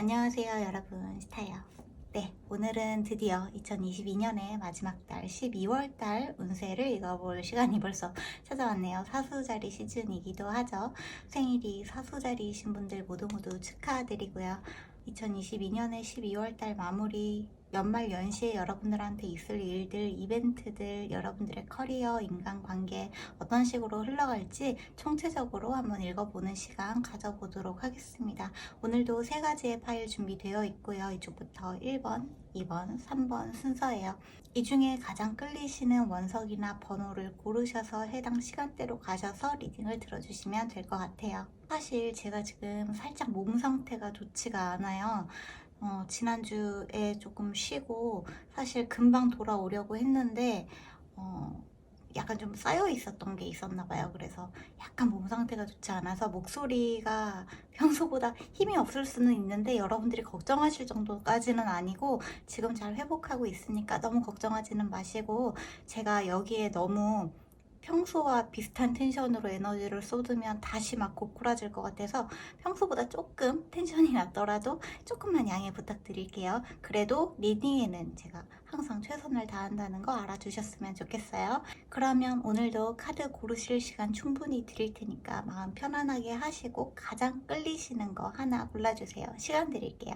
안녕하세요 여러분, 스타예요. 네, 오늘은 드디어 2022년의 마지막 달 12월 달 운세를 읽어볼 시간이 벌써 찾아왔네요. 사수자리 시즌이기도 하죠. 생일이 사수자리이신 분들 모두 축하드리고요. 2022년의 12월 달 마무리, 연말 연시에 여러분들한테 있을 일들, 이벤트들, 여러분들의 커리어, 인간관계 어떤 식으로 흘러갈지 총체적으로 한번 읽어보는 시간 가져보도록 하겠습니다. 오늘도 세 가지의 파일 준비되어 있고요. 이쪽부터 1번, 2번, 3번 순서예요. 이 중에 가장 끌리시는 원석이나 번호를 고르셔서 해당 시간대로 가셔서 리딩을 들어주시면 될 것 같아요. 사실 제가 지금 살짝 몸 상태가 좋지가 않아요. 지난주에 조금 쉬고 사실 금방 돌아오려고 했는데 약간 좀 쌓여 있었던 게 있었나 봐요. 그래서 약간 몸 상태가 좋지 않아서 목소리가 평소보다 힘이 없을 수는 있는데 여러분들이 걱정하실 정도까지는 아니고 지금 잘 회복하고 있으니까 너무 걱정하지는 마시고, 제가 여기에 너무 평소와 비슷한 텐션으로 에너지를 쏟으면 다시 막 고꾸라질 것 같아서 평소보다 조금 텐션이 낮더라도 조금만 양해 부탁드릴게요. 그래도 리딩에는 제가 항상 최선을 다한다는 거 알아주셨으면 좋겠어요. 그러면 오늘도 카드 고르실 시간 충분히 드릴 테니까 마음 편안하게 하시고 가장 끌리시는 거 하나 골라주세요. 시간 드릴게요.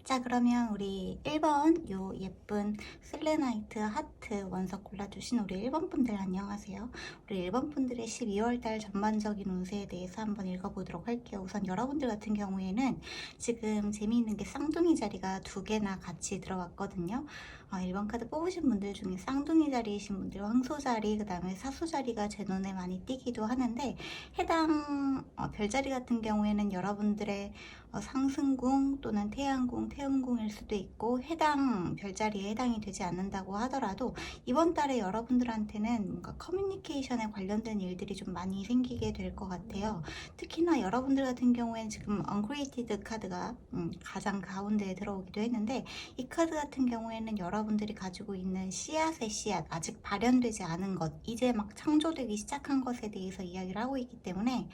자, 그러면 우리 1번 요 예쁜 슬레나이트 하트 원석 골라주신 우리 1번 분들 안녕하세요. 우리 1번 분들의 12월달 전반적인 운세에 대해서 한번 읽어보도록 할게요. 우선 여러분들 같은 경우에는 지금 재미있는 게 쌍둥이 자리가 2개나 같이 들어갔거든요. 1번 카드 뽑으신 분들 중에 쌍둥이 자리이신 분들, 황소 자리, 그 다음에 사수 자리가 제 눈에 많이 띄기도 하는데, 해당 별자리 같은 경우에는 여러분들의 상승궁 또는 태양궁, 태음궁일 수도 있고 해당 별자리에 해당이 되지 않는다고 하더라도 이번 달에 여러분들한테는 뭔가 커뮤니케이션에 관련된 일들이 좀 많이 생기게 될 것 같아요. 특히나 여러분들 같은 경우에는 지금 Uncreated 카드가 가장 가운데에 들어오기도 했는데, 이 카드 같은 경우에는 여러분들이 가지고 있는 씨앗의 씨앗, 아직 발현되지 않은 것, 이제 막 창조되기 시작한 것에 대해서 이야기를 하고 있기 때문에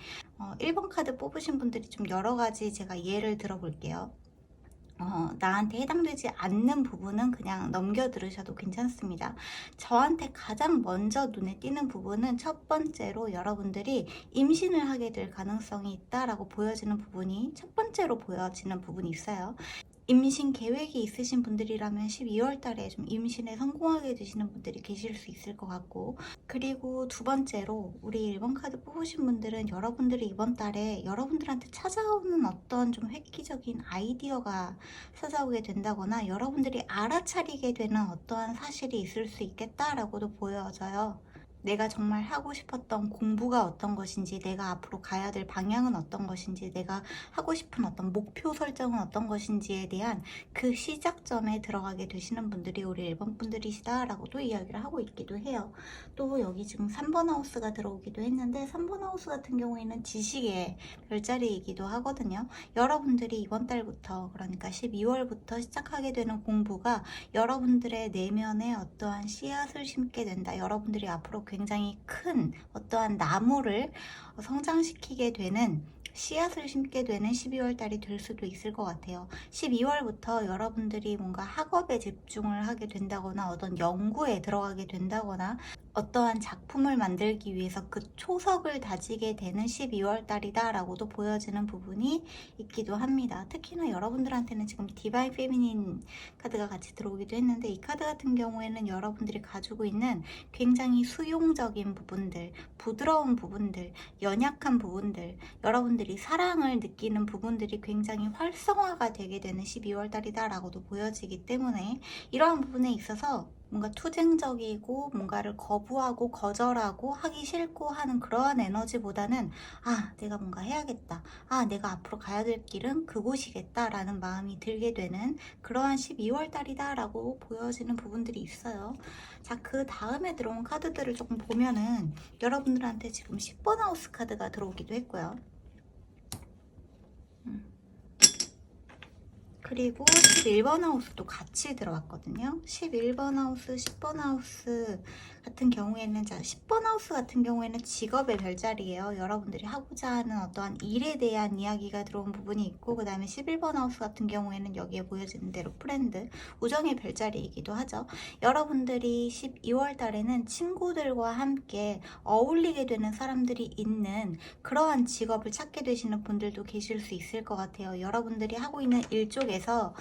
1번 카드 뽑으신 분들이 좀 여러 가지 제가 예를 들어볼게요. 나한테 해당되지 않는 부분은 그냥 넘겨 들으셔도 괜찮습니다. 저한테 가장 먼저 눈에 띄는 부분은 첫 번째로 여러분들이 임신을 하게 될 가능성이 있다라고 보여지는 부분이 첫 번째로 보여지는 부분이 있어요. 임신 계획이 있으신 분들이라면 12월 달에 좀 임신에 성공하게 되시는 분들이 계실 수 있을 것 같고, 그리고 두 번째로 우리 1번 카드 뽑으신 분들은 여러분들이 이번 달에 여러분들한테 찾아오는 어떤 좀 획기적인 아이디어가 찾아오게 된다거나 여러분들이 알아차리게 되는 어떠한 사실이 있을 수 있겠다라고도 보여져요. 내가 정말 하고 싶었던 공부가 어떤 것인지, 내가 앞으로 가야 될 방향은 어떤 것인지, 내가 하고 싶은 어떤 목표 설정은 어떤 것인지에 대한 그 시작점에 들어가게 되시는 분들이 우리 1번 분들이시다라고도 이야기를 하고 있기도 해요. 또 여기 지금 3번 하우스가 들어오기도 했는데, 3번 하우스 같은 경우에는 지식의 별자리이기도 하거든요. 여러분들이 이번 달부터, 그러니까 12월부터 시작하게 되는 공부가 여러분들의 내면에 어떠한 씨앗을 심게 된다. 여러분들이 앞으로 굉장히 큰 어떠한 나무를 성장시키게 되는 씨앗을 심게 되는 12월 달이 될 수도 있을 것 같아요. 12월부터 여러분들이 뭔가 학업에 집중을 하게 된다거나 어떤 연구에 들어가게 된다거나 어떠한 작품을 만들기 위해서 그 초석을 다지게 되는 12월 달이다 라고도 보여지는 부분이 있기도 합니다. 특히나 여러분들한테는 지금 디바인 페미닌 카드가 같이 들어오기도 했는데, 이 카드 같은 경우에는 여러분들이 가지고 있는 굉장히 수용적인 부분들, 부드러운 부분들, 연약한 부분들, 여러분들이 사랑을 느끼는 부분들이 굉장히 활성화가 되게 되는 12월 달이다 라고도 보여지기 때문에, 이러한 부분에 있어서 뭔가 투쟁적이고 뭔가를 거부하고 거절하고 하기 싫고 하는 그러한 에너지보다는 내가 뭔가 해야겠다, 내가 앞으로 가야 될 길은 그곳이겠다 라는 마음이 들게 되는 그러한 12월 달이다 라고 보여지는 부분들이 있어요. 자, 그 다음에 들어온 카드들을 조금 보면은 여러분들한테 지금 10번 하우스 카드가 들어오기도 했고요. 그리고 11번 하우스도 같이 들어왔거든요. 11번 하우스, 10번 하우스 같은 경우에는, 10번 하우스 같은 경우에는 직업의 별자리예요. 여러분들이 하고자 하는 어떠한 일에 대한 이야기가 들어온 부분이 있고, 그 다음에 11번 하우스 같은 경우에는 여기에 보여지는 대로 프렌드, 우정의 별자리이기도 하죠. 여러분들이 12월 달에는 친구들과 함께 어울리게 되는 사람들이 있는 그러한 직업을 찾게 되시는 분들도 계실 수 있을 것 같아요. 여러분들이 하고 있는 일 쪽에서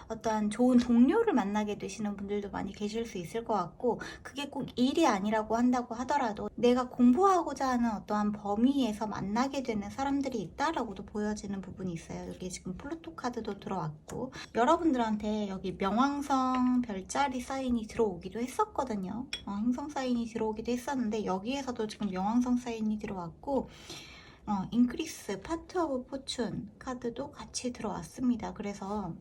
어떠한 좋은 동료를 만나게 되시는 분들도 많이 계실 수 있을 것 같고, 그게 꼭 일이 아니라고 한다고 하더라도 내가 공부하고자 하는 어떠한 범위에서 만나게 되는 사람들이 있다라고도 보여지는 부분이 있어요. 여기 지금 플루토 카드도 들어왔고, 여러분들한테 여기 명왕성 별자리 사인이 들어오기도 했었거든요. 행성 사인이 들어오기도 했었는데, 여기에서도 지금 명왕성 사인이 들어왔고, 인크리스 파트 오브 포춘 카드도 같이 들어왔습니다. 그래서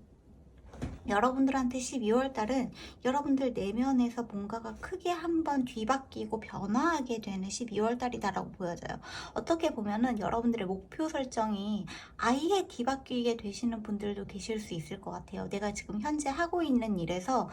여러분들한테 12월 달은 여러분들 내면에서 뭔가가 크게 한번 뒤바뀌고 변화하게 되는 12월 달이다라고 보여져요. 어떻게 보면은 여러분들의 목표 설정이 아예 뒤바뀌게 되시는 분들도 계실 수 있을 것 같아요. 내가 지금 현재 하고 있는 일에서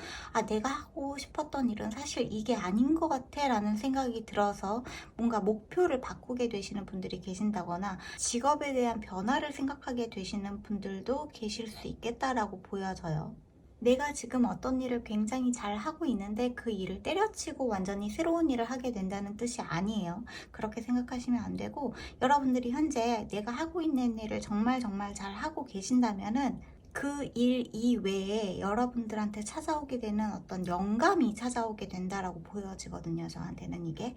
내가 하고 싶었던 일은 사실 이게 아닌 것 같아 라는 생각이 들어서 뭔가 목표를 바꾸게 되시는 분들이 계신다거나, 직업에 대한 변화를 생각하게 되시는 분들도 계실 수 있겠다라고 보여져요. 내가 지금 어떤 일을 굉장히 잘 하고 있는데 그 일을 때려치고 완전히 새로운 일을 하게 된다는 뜻이 아니에요. 그렇게 생각하시면 안 되고, 여러분들이 현재 내가 하고 있는 일을 정말 잘 하고 계신다면은 그 일 이외에 여러분들한테 찾아오게 되는 어떤 영감이 찾아오게 된다라고 보여지거든요. 저한테는 이게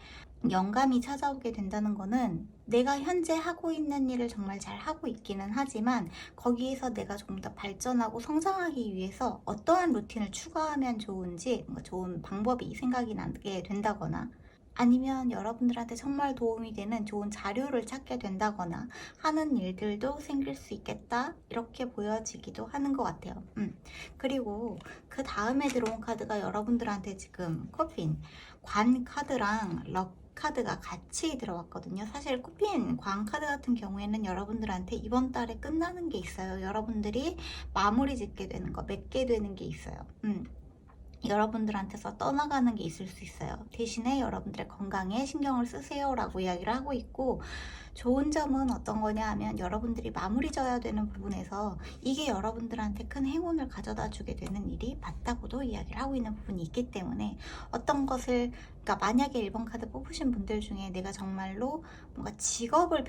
영감이 찾아오게 된다는 거는, 내가 현재 하고 있는 일을 정말 잘 하고 있기는 하지만 거기에서 내가 조금 더 발전하고 성장하기 위해서 어떠한 루틴을 추가하면 좋은지, 뭔가 좋은 방법이 생각이 나게 된다거나, 아니면 여러분들한테 정말 도움이 되는 좋은 자료를 찾게 된다거나 하는 일들도 생길 수 있겠다, 이렇게 보여지기도 하는 것 같아요. 그리고 그 다음에 들어온 카드가 여러분들한테 지금 코핀, 관 카드랑 럭 카드가 같이 들어왔거든요. 사실 코핀, 광 카드 같은 경우에는 여러분들한테 이번 달에 끝나는 게 있어요. 여러분들이 마무리 짓게 되는 거, 맺게 되는 게 있어요. 여러분들한테서 떠나가는 게 있을 수 있어요. 대신에 여러분들의 건강에 신경을 쓰세요 라고 이야기를 하고 있고, 좋은 점은 어떤 거냐 하면, 여러분들이 마무리 져야 되는 부분에서 이게 여러분들한테 큰 행운을 가져다 주게 되는 일이 맞다고도 이야기를 하고 있는 부분이 있기 때문에, 어떤 것을, 그러니까 만약에 1번 카드 뽑으신 분들 중에 내가 정말로 뭔가 직업을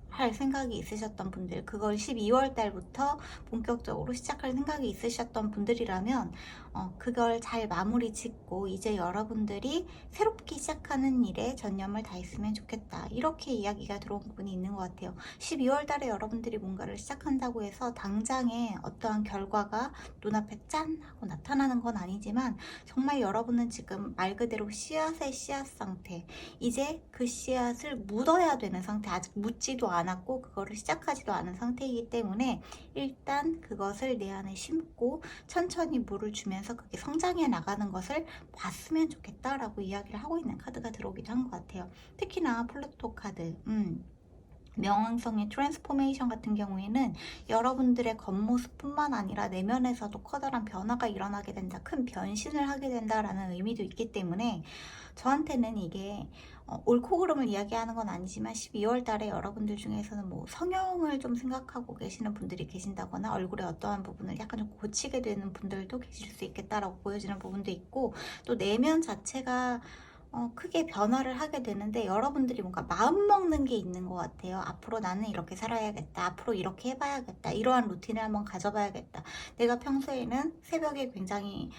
할 생각이 있으셨던 분들, 그걸 12월 달부터 본격적으로 시작할 생각이 있으셨던 분들이라면 그걸 잘 마무리 짓고 이제 여러분들이 새롭게 시작하는 일에 전념을 다했으면 좋겠다, 이렇게 이야기가 들어온 부분이 있는 것 같아요. 12월 달에 여러분들이 뭔가를 시작한다고 해서 당장에 어떠한 결과가 눈앞에 짠 하고 나타나는 건 아니지만, 정말 여러분은 지금 말 그대로 씨앗의 씨앗 상태, 이제 그 씨앗을 묻어야 되는 상태, 아직 묻지도 않았고 그거를 시작하지도 않은 상태이기 때문에 일단 그것을 내 안에 심고 천천히 물을 주면서 그게 성장해 나가는 것을 봤으면 좋겠다라고 이야기를 하고 있는 카드가 들어오기도 한 것 같아요. 특히나 플루토 카드, 명왕성의 트랜스포메이션 같은 경우에는 여러분들의 겉모습뿐만 아니라 내면에서도 커다란 변화가 일어나게 된다, 큰 변신을 하게 된다라는 의미도 있기 때문에 저한테는 이게 옳고 그름을 이야기하는 건 아니지만 12월 달에 여러분들 중에서는 뭐 성형을 좀 생각하고 계시는 분들이 계신다거나 얼굴의 어떠한 부분을 약간 좀 고치게 되는 분들도 계실 수 있겠다라고 보여지는 부분도 있고, 또 내면 자체가 크게 변화를 하게 되는데 여러분들이 뭔가 마음 먹는 게 있는 것 같아요. 앞으로 나는 이렇게 살아야겠다. 앞으로 이렇게 해봐야겠다. 이러한 루틴을 한번 가져봐야겠다. 내가 평소에는 새벽에 굉장히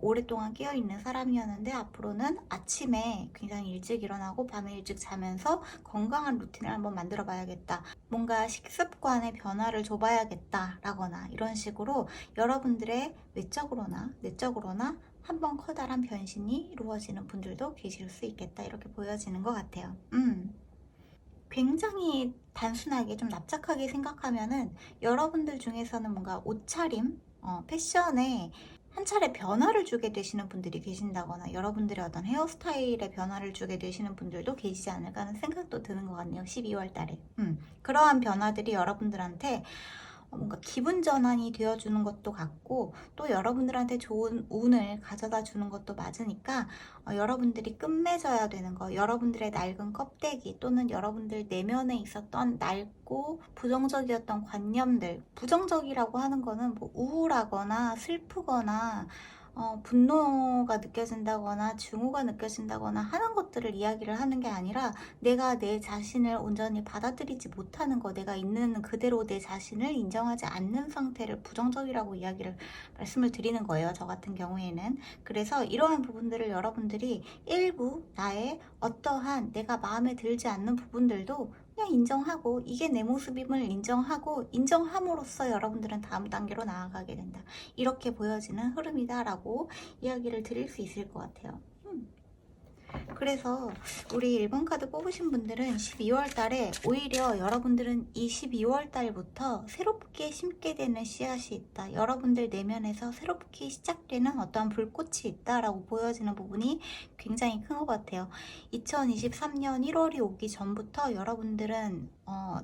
오랫동안 깨어있는 사람이었는데 앞으로는 아침에 굉장히 일찍 일어나고 밤에 일찍 자면서 건강한 루틴을 한번 만들어 봐야겠다. 뭔가 식습관의 변화를 줘봐야겠다 라거나 이런 식으로 여러분들의 외적으로나 내적으로나 한번 커다란 변신이 이루어지는 분들도 계실 수 있겠다, 이렇게 보여지는 것 같아요. 굉장히 단순하게 좀 납작하게 생각하면은 여러분들 중에서는 뭔가 옷차림, 패션에 한 차례 변화를 주게 되시는 분들이 계신다거나 여러분들의 어떤 헤어스타일에 변화를 주게 되시는 분들도 계시지 않을까 하는 생각도 드는 것 같네요. 12월 달에. 그러한 변화들이 여러분들한테 뭔가 기분 전환이 되어주는 것도 같고, 또 여러분들한테 좋은 운을 가져다 주는 것도 맞으니까 여러분들이 끝맺어야 되는 거, 여러분들의 낡은 껍데기 또는 여러분들 내면에 있었던 낡고 부정적이었던 관념들, 부정적이라고 하는 거는 뭐 우울하거나 슬프거나 분노가 느껴진다거나 증오가 느껴진다거나 하는 것들을 이야기를 하는 게 아니라 내가 내 자신을 온전히 받아들이지 못하는 거, 내가 있는 그대로 내 자신을 인정하지 않는 상태를 부정적이라고 말씀을 드리는 거예요. 저 같은 경우에는. 그래서 이러한 부분들을 여러분들이 일부 나의 어떠한 내가 마음에 들지 않는 부분들도 그냥 인정하고, 이게 내 모습임을 인정하고, 인정함으로써 여러분들은 다음 단계로 나아가게 된다, 이렇게 보여지는 흐름이다라고 이야기를 드릴 수 있을 것 같아요. 그래서 우리 1번 카드 뽑으신 분들은 12월 달에 오히려 여러분들은 이 12월 달부터 새롭게 심게 되는 씨앗이 있다, 여러분들 내면에서 새롭게 시작되는 어떠한 불꽃이 있다라고 보여지는 부분이 굉장히 큰 것 같아요. 2023년 1월이 오기 전부터 여러분들은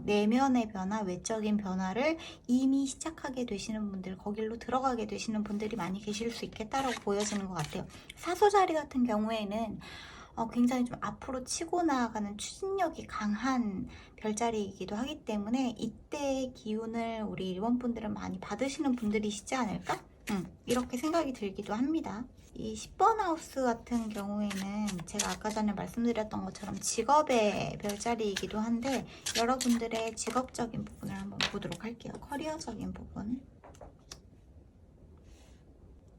내면의 변화, 외적인 변화를 이미 시작하게 되시는 분들, 거길로 들어가게 되시는 분들이 많이 계실 수 있겠다라고 보여지는 것 같아요. 사소자리 같은 경우에는 굉장히 좀 앞으로 치고 나아가는 추진력이 강한 별자리이기도 하기 때문에 이때의 기운을 우리 일본분들은 많이 받으시는 분들이시지 않을까? 이렇게 생각이 들기도 합니다. 이 10번 하우스 같은 경우에는 제가 아까 전에 말씀드렸던 것처럼 직업의 별자리이기도 한데 여러분들의 직업적인 부분을 한번 보도록 할게요. 커리어적인 부분.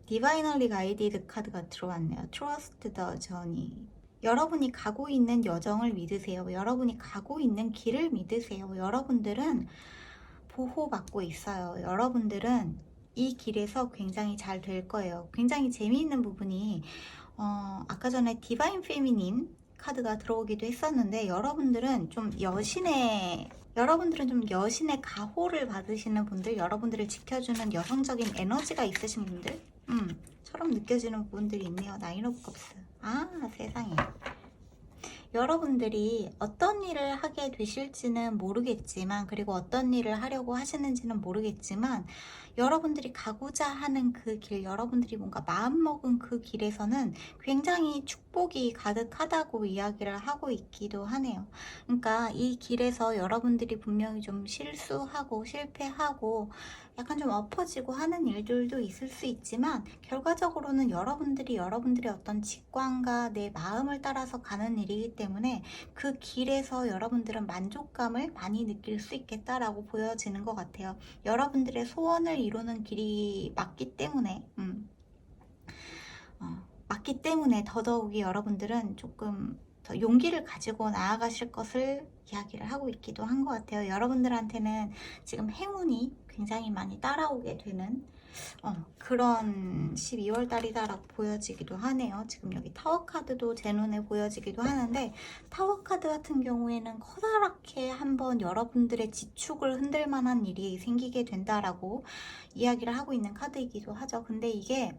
디바이널리 가이디드 카드가 들어왔네요. Trust the journey. 여러분이 가고 있는 여정을 믿으세요. 여러분이 가고 있는 길을 믿으세요. 여러분들은 보호받고 있어요. 여러분들은 이 길에서 굉장히 잘 될 거예요. 굉장히 재미있는 부분이 아까 전에 디바인 페미닌 카드가 들어오기도 했었는데 여러분들은 좀 여신의 가호를 받으시는 분들, 여러분들을 지켜주는 여성적인 에너지가 있으신 분들 처럼 느껴지는 부분들이 있네요. 나인 오브 컵스. 아, 세상에. 여러분들이 어떤 일을 하게 되실지는 모르겠지만, 그리고 어떤 일을 하려고 하시는지는 모르겠지만, 여러분들이 가고자 하는 그 길, 여러분들이 뭔가 마음먹은 그 길에서는 굉장히 축복이 가득하다고 이야기를 하고 있기도 하네요. 그러니까 이 길에서 여러분들이 분명히 좀 실수하고 실패하고 약간 좀 엎어지고 하는 일들도 있을 수 있지만, 결과적으로는 여러분들의 어떤 직관과 내 마음을 따라서 가는 일이기 때문에 그 길에서 여러분들은 만족감을 많이 느낄 수 있겠다라고 보여지는 것 같아요. 여러분들의 소원을 이루는 길이 맞기 때문에 더더욱이 여러분들은 조금 더 용기를 가지고 나아가실 것을 이야기를 하고 있기도 한 것 같아요. 여러분들한테는 지금 행운이 굉장히 많이 따라오게 되는 그런 12월 달이다라고 보여지기도 하네요. 지금 여기 타워 카드도 제 눈에 보여지기도 하는데, 타워 카드 같은 경우에는 커다랗게 한번 여러분들의 지축을 흔들 만한 일이 생기게 된다라고 이야기를 하고 있는 카드이기도 하죠. 근데 이게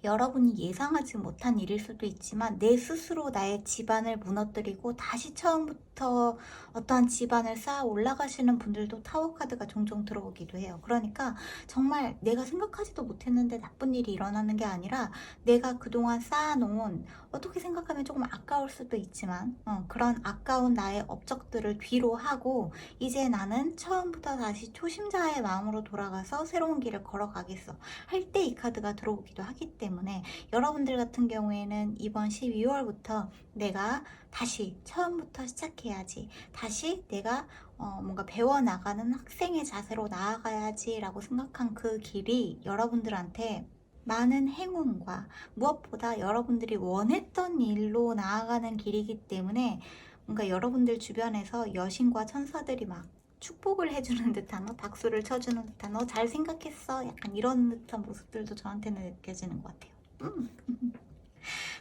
여러분이 예상하지 못한 일일 수도 있지만 내 스스로 나의 집안을 무너뜨리고 다시 처음부터 어떠한 집안을 쌓아 올라가시는 분들도 타워 카드가 종종 들어오기도 해요. 그러니까 정말 내가 생각하지도 못했는데 나쁜 일이 일어나는 게 아니라 내가 그동안 쌓아놓은, 어떻게 생각하면 조금 아까울 수도 있지만 그런 아까운 나의 업적들을 뒤로 하고 이제 나는 처음부터 다시 초심자의 마음으로 돌아가서 새로운 길을 걸어가겠어 할 때 이 카드가 들어오기도 하기 때문에, 여러분들 같은 경우에는 이번 12월부터 내가 다시 처음부터 시작해야지, 다시 내가 뭔가 배워나가는 학생의 자세로 나아가야지 라고 생각한 그 길이 여러분들한테 많은 행운과 무엇보다 여러분들이 원했던 일로 나아가는 길이기 때문에, 뭔가 여러분들 주변에서 여신과 천사들이 막 축복을 해주는 듯한, 박수를 쳐주는 듯한, 잘 생각했어, 약간 이런 듯한 모습들도 저한테는 느껴지는 것 같아요.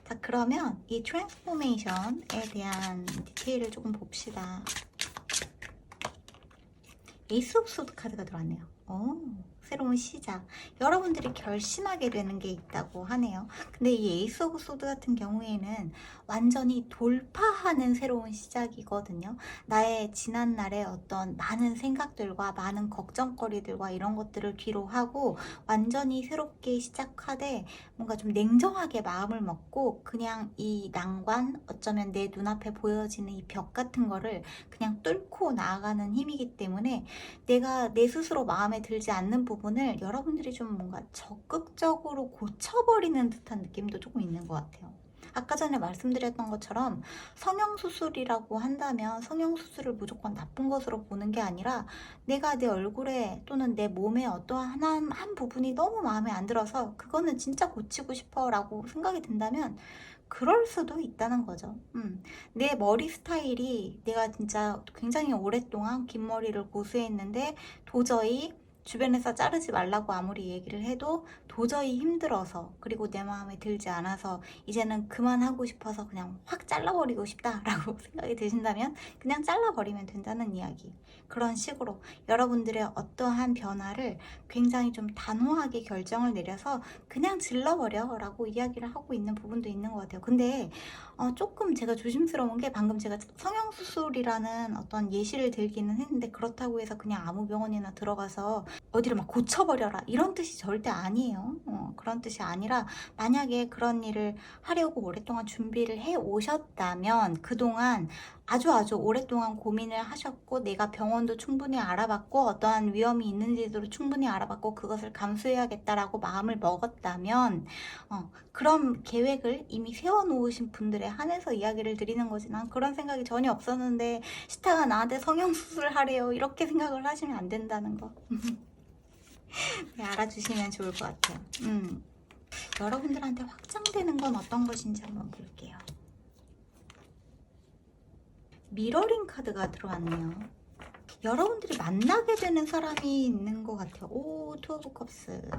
자, 그러면 이 트랜스포메이션에 대한 디테일을 조금 봅시다. 에이스 오브 소드 카드가 들어왔네요. 새로운 시작. 여러분들이 결심하게 되는 게 있다고 하네요. 근데 이 에이스 오브 소드 같은 경우에는 완전히 돌파하는 새로운 시작이거든요. 나의 지난날의 어떤 많은 생각들과 많은 걱정거리들과 이런 것들을 뒤로 하고 완전히 새롭게 시작하되, 뭔가 좀 냉정하게 마음을 먹고 그냥 이 난관, 어쩌면 내 눈앞에 보여지는 이 벽 같은 거를 그냥 뚫고 나아가는 힘이기 때문에, 내가 내 스스로 마음에 들지 않는 부분을 여러분들이 좀 뭔가 적극적으로 고쳐버리는 듯한 느낌도 조금 있는 것 같아요. 아까 전에 말씀드렸던 것처럼 성형수술이라고 한다면 성형수술을 무조건 나쁜 것으로 보는 게 아니라, 내가 내 얼굴에 또는 내 몸에 어떠한 한 부분이 너무 마음에 안 들어서 그거는 진짜 고치고 싶어 라고 생각이 든다면 그럴 수도 있다는 거죠. 내 머리 스타일이, 내가 진짜 굉장히 오랫동안 긴 머리를 고수했는데 도저히 주변에서 자르지 말라고 아무리 얘기를 해도 도저히 힘들어서, 그리고 내 마음에 들지 않아서 이제는 그만하고 싶어서 그냥 확 잘라버리고 싶다라고 생각이 드신다면 그냥 잘라버리면 된다는 이야기. 그런 식으로 여러분들의 어떠한 변화를 굉장히 좀 단호하게 결정을 내려서 그냥 질러버려 라고 이야기를 하고 있는 부분도 있는 것 같아요. 근데 조금 제가 조심스러운 게, 방금 제가 성형수술이라는 어떤 예시를 들기는 했는데, 그렇다고 해서 그냥 아무 병원이나 들어가서 어디를 막 고쳐버려라 이런 뜻이 절대 아니에요. 그런 뜻이 아니라, 만약에 그런 일을 하려고 오랫동안 준비를 해 오셨다면 그동안 아주 오랫동안 고민을 하셨고, 내가 병원도 충분히 알아봤고 어떠한 위험이 있는지도 충분히 알아봤고 그것을 감수해야겠다라고 마음을 먹었다면, 그런 계획을 이미 세워놓으신 분들에 한해서 이야기를 드리는 거지, 난 그런 생각이 전혀 없었는데 시타가 나한테 성형수술을 하래요, 이렇게 생각을 하시면 안 된다는 거. 네, 알아주시면 좋을 것 같아요. 여러분들한테 확장되는 건 어떤 것인지 한번 볼게요. 미러링 카드가 들어왔네요. 여러분들이 만나게 되는 사람이 있는 것 같아요. 투 오브 컵스.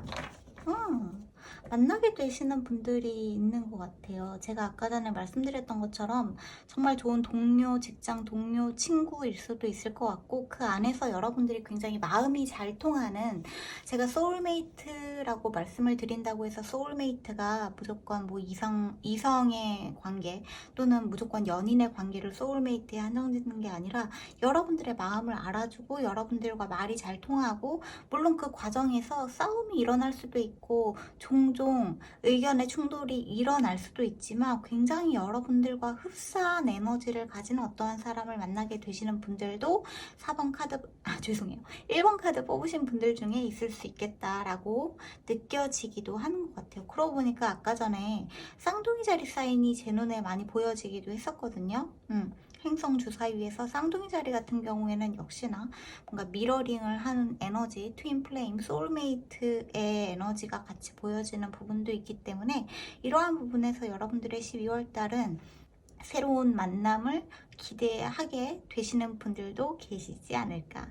만나게 되시는 분들이 있는 것 같아요. 제가 아까 전에 말씀드렸던 것처럼 정말 좋은 동료, 직장 동료, 친구일 수도 있을 것 같고, 그 안에서 여러분들이 굉장히 마음이 잘 통하는, 제가 소울메이트라고 말씀을 드린다고 해서 소울메이트가 무조건 뭐 이성의 관계 또는 무조건 연인의 관계를 소울메이트에 한정짓는 게 아니라, 여러분들의 마음을 알아주고 여러분들과 말이 잘 통하고, 물론 그 과정에서 싸움이 일어날 수도 있고 종종 의견의 충돌이 일어날 수도 있지만, 굉장히 여러분들과 흡사한 에너지를 가진 어떠한 사람을 만나게 되시는 분들도 4번 카드, 죄송해요, 1번 카드 뽑으신 분들 중에 있을 수 있겠다라고 느껴지기도 하는 것 같아요. 그러고 보니까 아까 전에 쌍둥이 자리 사인이 제 눈에 많이 보여지기도 했었거든요. 행성 주사위에서 쌍둥이 자리 같은 경우에는 역시나 뭔가 미러링을 하는 에너지, 트윈 플레임, 소울메이트의 에너지가 같이 보여지는 부분도 있기 때문에, 이러한 부분에서 여러분들의 12월 달은 새로운 만남을 기대하게 되시는 분들도 계시지 않을까,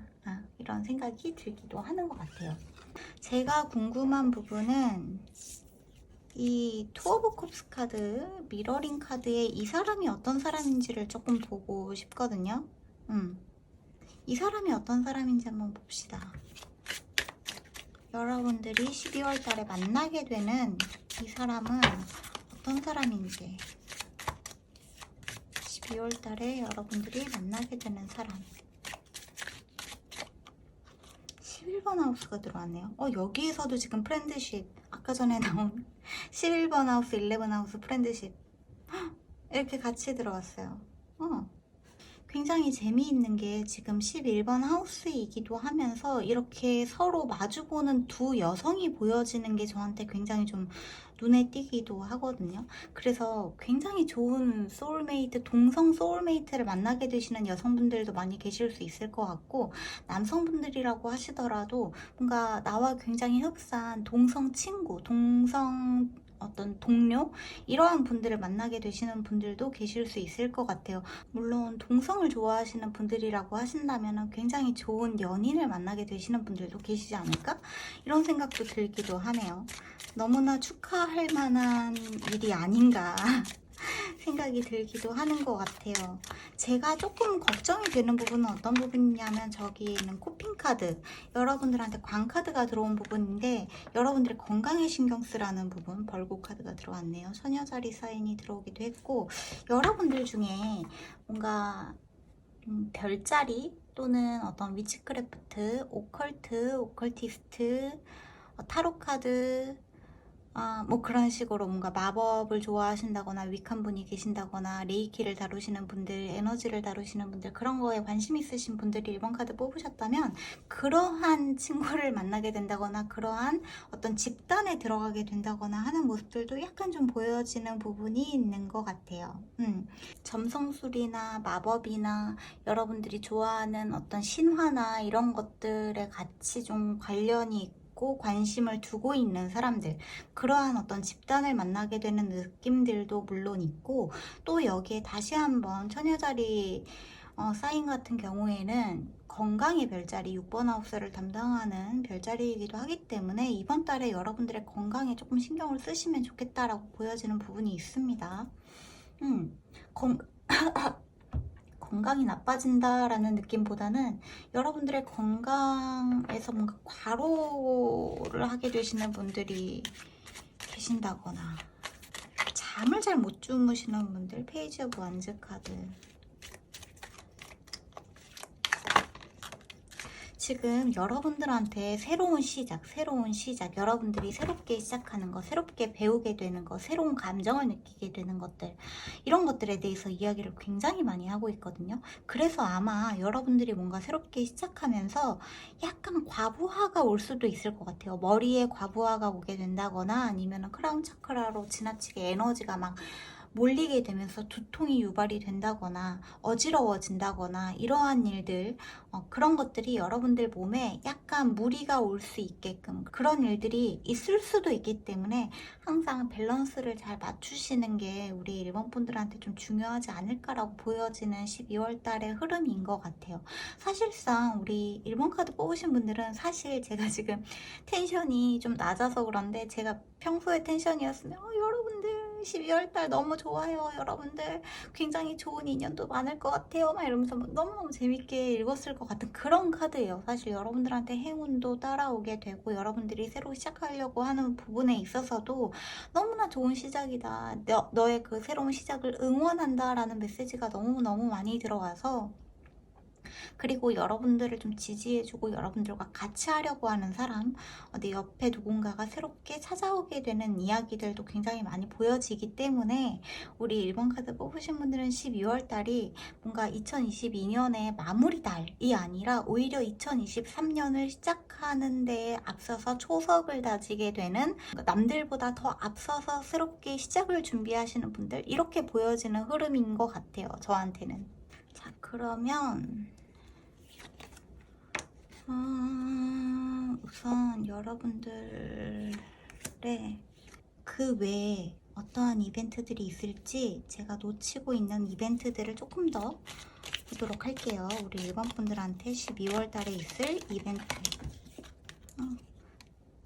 이런 생각이 들기도 하는 것 같아요. 제가 궁금한 부분은 이 투 오브 컵스 카드, 미러링 카드에 이 사람이 어떤 사람인지를 조금 보고 싶거든요. 이 사람이 어떤 사람인지 한번 봅시다. 여러분들이 12월 달에 만나게 되는 이 사람은 어떤 사람인지 12월 달에 여러분들이 만나게 되는 사람. 11번 하우스가 들어왔네요. 여기에서도 지금 프렌드십, 아까 전에 나온 11번 하우스, 11 하우스 프렌드십 이렇게 같이 들어왔어요. 굉장히 재미있는 게 지금 11번 하우스이기도 하면서 이렇게 서로 마주보는 두 여성이 보여지는 게 저한테 굉장히 좀 눈에 띄기도 하거든요. 그래서 굉장히 좋은 소울메이트, 동성 소울메이트를 만나게 되시는 여성분들도 많이 계실 수 있을 것 같고, 남성분들이라고 하시더라도 뭔가 나와 굉장히 흡사한 동성 친구, 동성 어떤 동료? 이러한 분들을 만나게 되시는 분들도 계실 수 있을 것 같아요. 물론 동성을 좋아하시는 분들이라고 하신다면 굉장히 좋은 연인을 만나게 되시는 분들도 계시지 않을까? 이런 생각도 들기도 하네요. 너무나 축하할 만한 일이 아닌가 생각이 들기도 하는 것 같아요. 제가 조금 걱정이 되는 부분은 어떤 부분이냐면 저기 있는 코핑카드, 여러분들한테 광카드가 들어온 부분인데 여러분들의 건강에 신경 쓰라는 부분, 벌고카드가 들어왔네요. 처녀자리 사인이 들어오기도 했고, 여러분들 중에 뭔가 별자리 또는 어떤 위치크래프트, 오컬트, 오컬티스트, 타로카드, 뭐 그런 식으로 뭔가 마법을 좋아하신다거나 위칸 분이 계신다거나 레이키를 다루시는 분들, 에너지를 다루시는 분들, 그런 거에 관심 있으신 분들이 1번 카드 뽑으셨다면 그러한 친구를 만나게 된다거나 그러한 어떤 집단에 들어가게 된다거나 하는 모습들도 약간 좀 보여지는 부분이 있는 것 같아요. 점성술이나 마법이나 여러분들이 좋아하는 어떤 신화나 이런 것들에 같이 좀 관련이 있고 관심을 두고 있는 사람들, 그러한 어떤 집단을 만나게 되는 느낌들도 물론 있고, 또 여기에 다시 한번 처녀자리 사인 같은 경우에는 건강의 별자리 6번 하우스를 담당하는 별자리이기도 하기 때문에 이번 달에 여러분들의 건강에 조금 신경을 쓰시면 좋겠다라고 보여지는 부분이 있습니다. 건강이 나빠진다라는 느낌보다는 여러분들의 건강에서 뭔가 과로를 하게 되시는 분들이 계신다거나 잠을 잘 못 주무시는 분들, 페이지 오브 완즈 카드. 지금 여러분들한테 새로운 시작, 여러분들이 새롭게 시작하는 거, 새롭게 배우게 되는 거, 새로운 감정을 느끼게 되는 것들, 이런 것들에 대해서 이야기를 굉장히 많이 하고 있거든요. 그래서 아마 여러분들이 뭔가 새롭게 시작하면서 약간 과부하가 올 수도 있을 것 같아요. 머리에 과부하가 오게 된다거나 아니면 크라운 차크라로 지나치게 에너지가 막 몰리게 되면서 두통이 유발이 된다거나 어지러워진다거나 이러한 일들, 그런 것들이 여러분들 몸에 약간 무리가 올 수 있게끔 그런 일들이 있을 수도 있기 때문에 항상 밸런스를 잘 맞추시는 게 우리 일본 분들한테 좀 중요하지 않을까라고 보여지는 12월 달의 흐름인 것 같아요. 사실상 우리 일본 카드 뽑으신 분들은 사실 제가 지금 텐션이 좀 낮아서 그런데, 제가 평소에 텐션이었으면 여러분들 12월달 너무 좋아요, 여러분들 굉장히 좋은 인연도 많을 것 같아요 막 이러면서 너무너무 재밌게 읽었을 것 같은 그런 카드예요. 사실 여러분들한테 행운도 따라오게 되고 여러분들이 새로 시작하려고 하는 부분에 있어서도 너무나 좋은 시작이다, 너의 그 새로운 시작을 응원한다 라는 메시지가 너무너무 많이 들어와서, 그리고 여러분들을 좀 지지해주고 여러분들과 같이 하려고 하는 사람, 내 옆에 누군가가 새롭게 찾아오게 되는 이야기들도 굉장히 많이 보여지기 때문에 우리 1번 카드 뽑으신 분들은 12월 달이 뭔가 2022년의 마무리 달이 아니라 오히려 2023년을 시작하는 데에 앞서서 초석을 다지게 되는, 남들보다 더 앞서서 새롭게 시작을 준비하시는 분들, 이렇게 보여지는 흐름인 것 같아요, 저한테는. 자, 그러면 우선 여러분들의 그 외에 어떠한 이벤트들이 있을지 제가 놓치고 있는 이벤트들을 조금 더 보도록 할게요. 우리 일본 분들한테 12월 달에 있을 이벤트.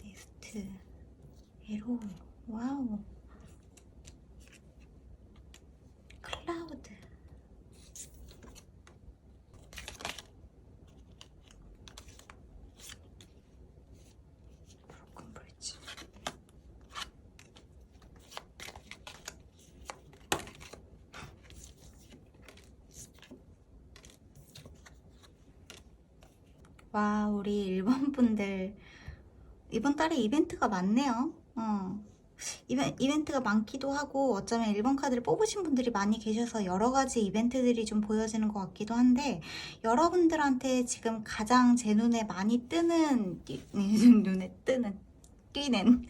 네스트, 에로, 와우, 클라우드, 브로큰 브릿지. 와, 우리 일본 분들 이번 달에 이벤트가 많네요. 이벤트가 많기도 하고 어쩌면 일본 카드를 뽑으신 분들이 많이 계셔서 여러 가지 이벤트들이 좀 보여지는 것 같기도 한데, 여러분들한테 지금 가장 제 눈에 많이 뜨는 눈에 뜨는 띄는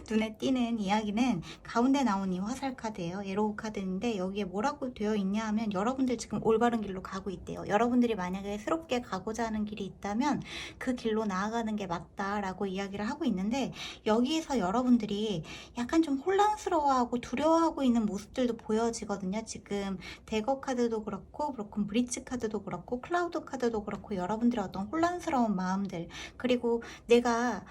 눈에 띄는 이야기는 가운데 나온 이 화살 카드예요. 에로우 카드인데 여기에 뭐라고 되어 있냐 하면, 여러분들 지금 올바른 길로 가고 있대요. 여러분들이 만약에 새롭게 가고자 하는 길이 있다면 그 길로 나아가는 게 맞다라고 이야기를 하고 있는데, 여기에서 여러분들이 약간 좀 혼란스러워하고 두려워하고 있는 모습들도 보여지거든요. 지금 대거 카드도 그렇고 브로큰 브릿지 카드도 그렇고 클라우드 카드도 그렇고, 여러분들의 어떤 혼란스러운 마음들, 그리고 내가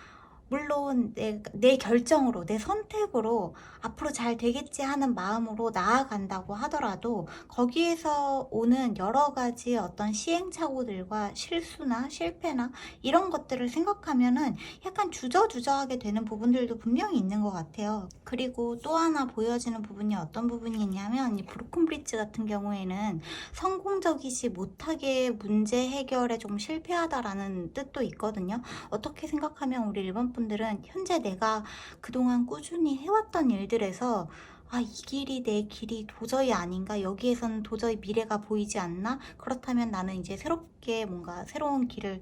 물론 내 결정으로, 내 선택으로 앞으로 잘 되겠지 하는 마음으로 나아간다고 하더라도, 거기에서 오는 여러 가지 어떤 시행착오들과 실수나 실패나 이런 것들을 생각하면은 약간 주저주저하게 되는 부분들도 분명히 있는 것 같아요. 그리고 또 하나 보여지는 부분이 어떤 부분이냐면, 이 브로큰 브릿지 같은 경우에는 성공적이지 못하게 문제 해결에 좀 실패하다라는 뜻도 있거든요. 어떻게 생각하면 우리 일본 분들은 현재 내가 그동안 꾸준히 해왔던 일들에서, 아, 이 길이 내 길이 도저히 아닌가? 여기에서는 도저히 미래가 보이지 않나? 그렇다면 나는 이제 새롭게 뭔가 새로운 길을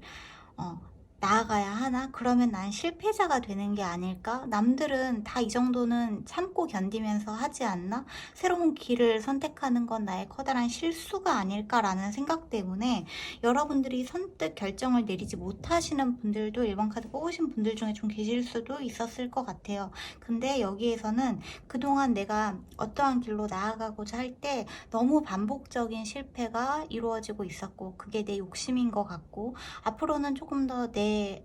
나아가야 하나? 그러면 난 실패자가 되는 게 아닐까? 남들은 다 이 정도는 참고 견디면서 하지 않나? 새로운 길을 선택하는 건 나의 커다란 실수가 아닐까라는 생각 때문에 여러분들이 선뜻 결정을 내리지 못하시는 분들도 일본 카드 뽑으신 분들 중에 좀 계실 수도 있었을 것 같아요. 근데 여기에서는 그동안 내가 어떠한 길로 나아가고자 할 때 너무 반복적인 실패가 이루어지고 있었고, 그게 내 욕심인 것 같고, 앞으로는 조금 더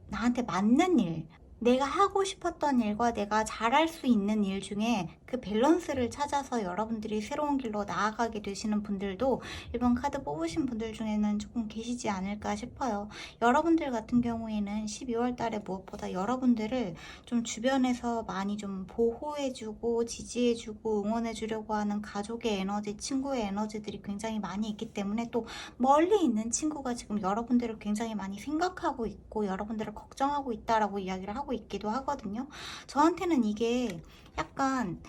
나한테 맞는 일, 내가 하고 싶었던 일과 내가 잘할 수 있는 일 중에 그 밸런스를 찾아서 여러분들이 새로운 길로 나아가게 되시는 분들도 이번 카드 뽑으신 분들 중에는 조금 계시지 않을까 싶어요. 여러분들 같은 경우에는 12월 달에 무엇보다 여러분들을 좀 주변에서 많이 좀 보호해주고 지지해주고 응원해주려고 하는 가족의 에너지, 친구의 에너지들이 굉장히 많이 있기 때문에, 또 멀리 있는 친구가 지금 여러분들을 굉장히 많이 생각하고 있고 여러분들을 걱정하고 있다라고 이야기를 하고 있기도 하거든요. 저한테는 이게 약간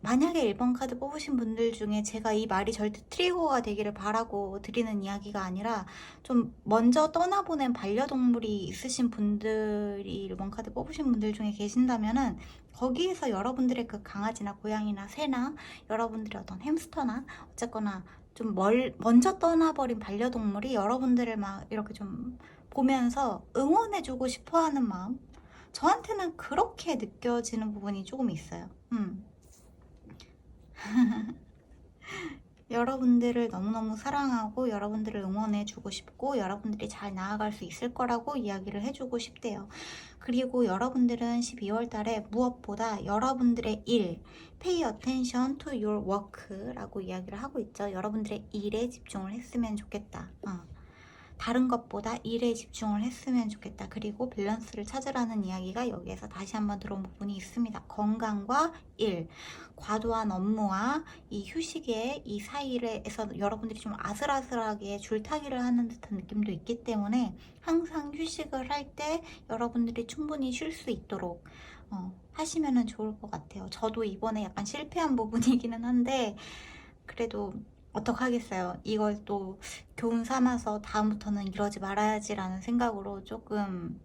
만약에 1번 카드 뽑으신 분들 중에 제가 이 말이 절대 트리거가 되기를 바라고 드리는 이야기가 아니라, 좀 먼저 떠나보낸 반려동물이 있으신 분들이 1번 카드 뽑으신 분들 중에 계신다면은, 거기에서 여러분들의 그 강아지나 고양이나 새나 여러분들의 어떤 햄스터나 어쨌거나 좀 먼저 떠나버린 반려동물이 여러분들을 막 이렇게 좀 보면서 응원해주고 싶어 하는 마음? 저한테는 그렇게 느껴지는 부분이 조금 있어요. 여러분들을 너무너무 사랑하고 여러분들을 응원해주고 싶고 여러분들이 잘 나아갈 수 있을 거라고 이야기를 해주고 싶대요. 그리고 여러분들은 12월 달에 무엇보다 여러분들의 일, pay attention to your work 라고 이야기를 하고 있죠. 여러분들의 일에 집중을 했으면 좋겠다. 다른 것보다 일에 집중을 했으면 좋겠다. 그리고 밸런스를 찾으라는 이야기가 여기에서 다시 한번 들어온 부분이 있습니다. 건강과 일, 과도한 업무와 이 휴식의 이 사이에서 여러분들이 좀 아슬아슬하게 줄타기를 하는 듯한 느낌도 있기 때문에, 항상 휴식을 할 때 여러분들이 충분히 쉴 수 있도록 하시면 좋을 것 같아요. 저도 이번에 약간 실패한 부분이기는 한데, 그래도 어떡하겠어요. 이걸 또 교훈 삼아서 다음부터는 이러지 말아야지라는 생각으로 조금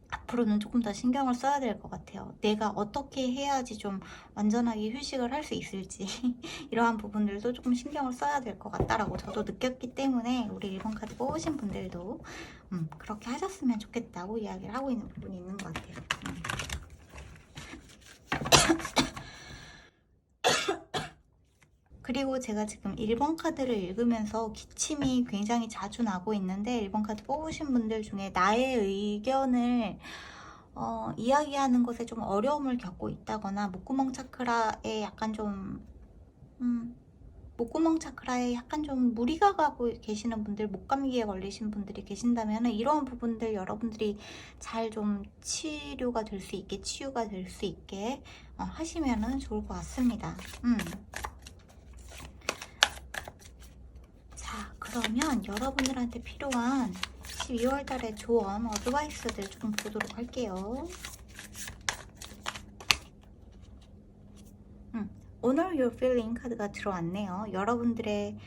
앞으로는 조금 더 신경을 써야 될 것 같아요. 내가 어떻게 해야지 좀 완전하게 휴식을 할 수 있을지 이러한 부분들도 조금 신경을 써야 될 것 같다라고 저도 느꼈기 때문에, 우리 1번 카드 뽑으신 분들도 그렇게 하셨으면 좋겠다고 이야기를 하고 있는 부분이 있는 것 같아요. 그리고 제가 지금 1번 카드를 읽으면서 기침이 굉장히 자주 나고 있는데, 1번 카드 뽑으신 분들 중에 나의 의견을 이야기하는 것에 좀 어려움을 겪고 있다거나, 목구멍 차크라에 약간 좀 목구멍 차크라에 약간 좀 무리가 가고 계시는 분들, 목감기에 걸리신 분들이 계신다면, 이런 부분들 여러분들이 잘 좀 치료가 될 수 있게, 치유가 될 수 있게 하시면 좋을 것 같습니다. 그러면 여러분들한테 필요한 12월 달의 조언, 어드바이스들 조금 보도록 할게요. Honor Your Feeling 카드가 들어왔네요. 여러분들의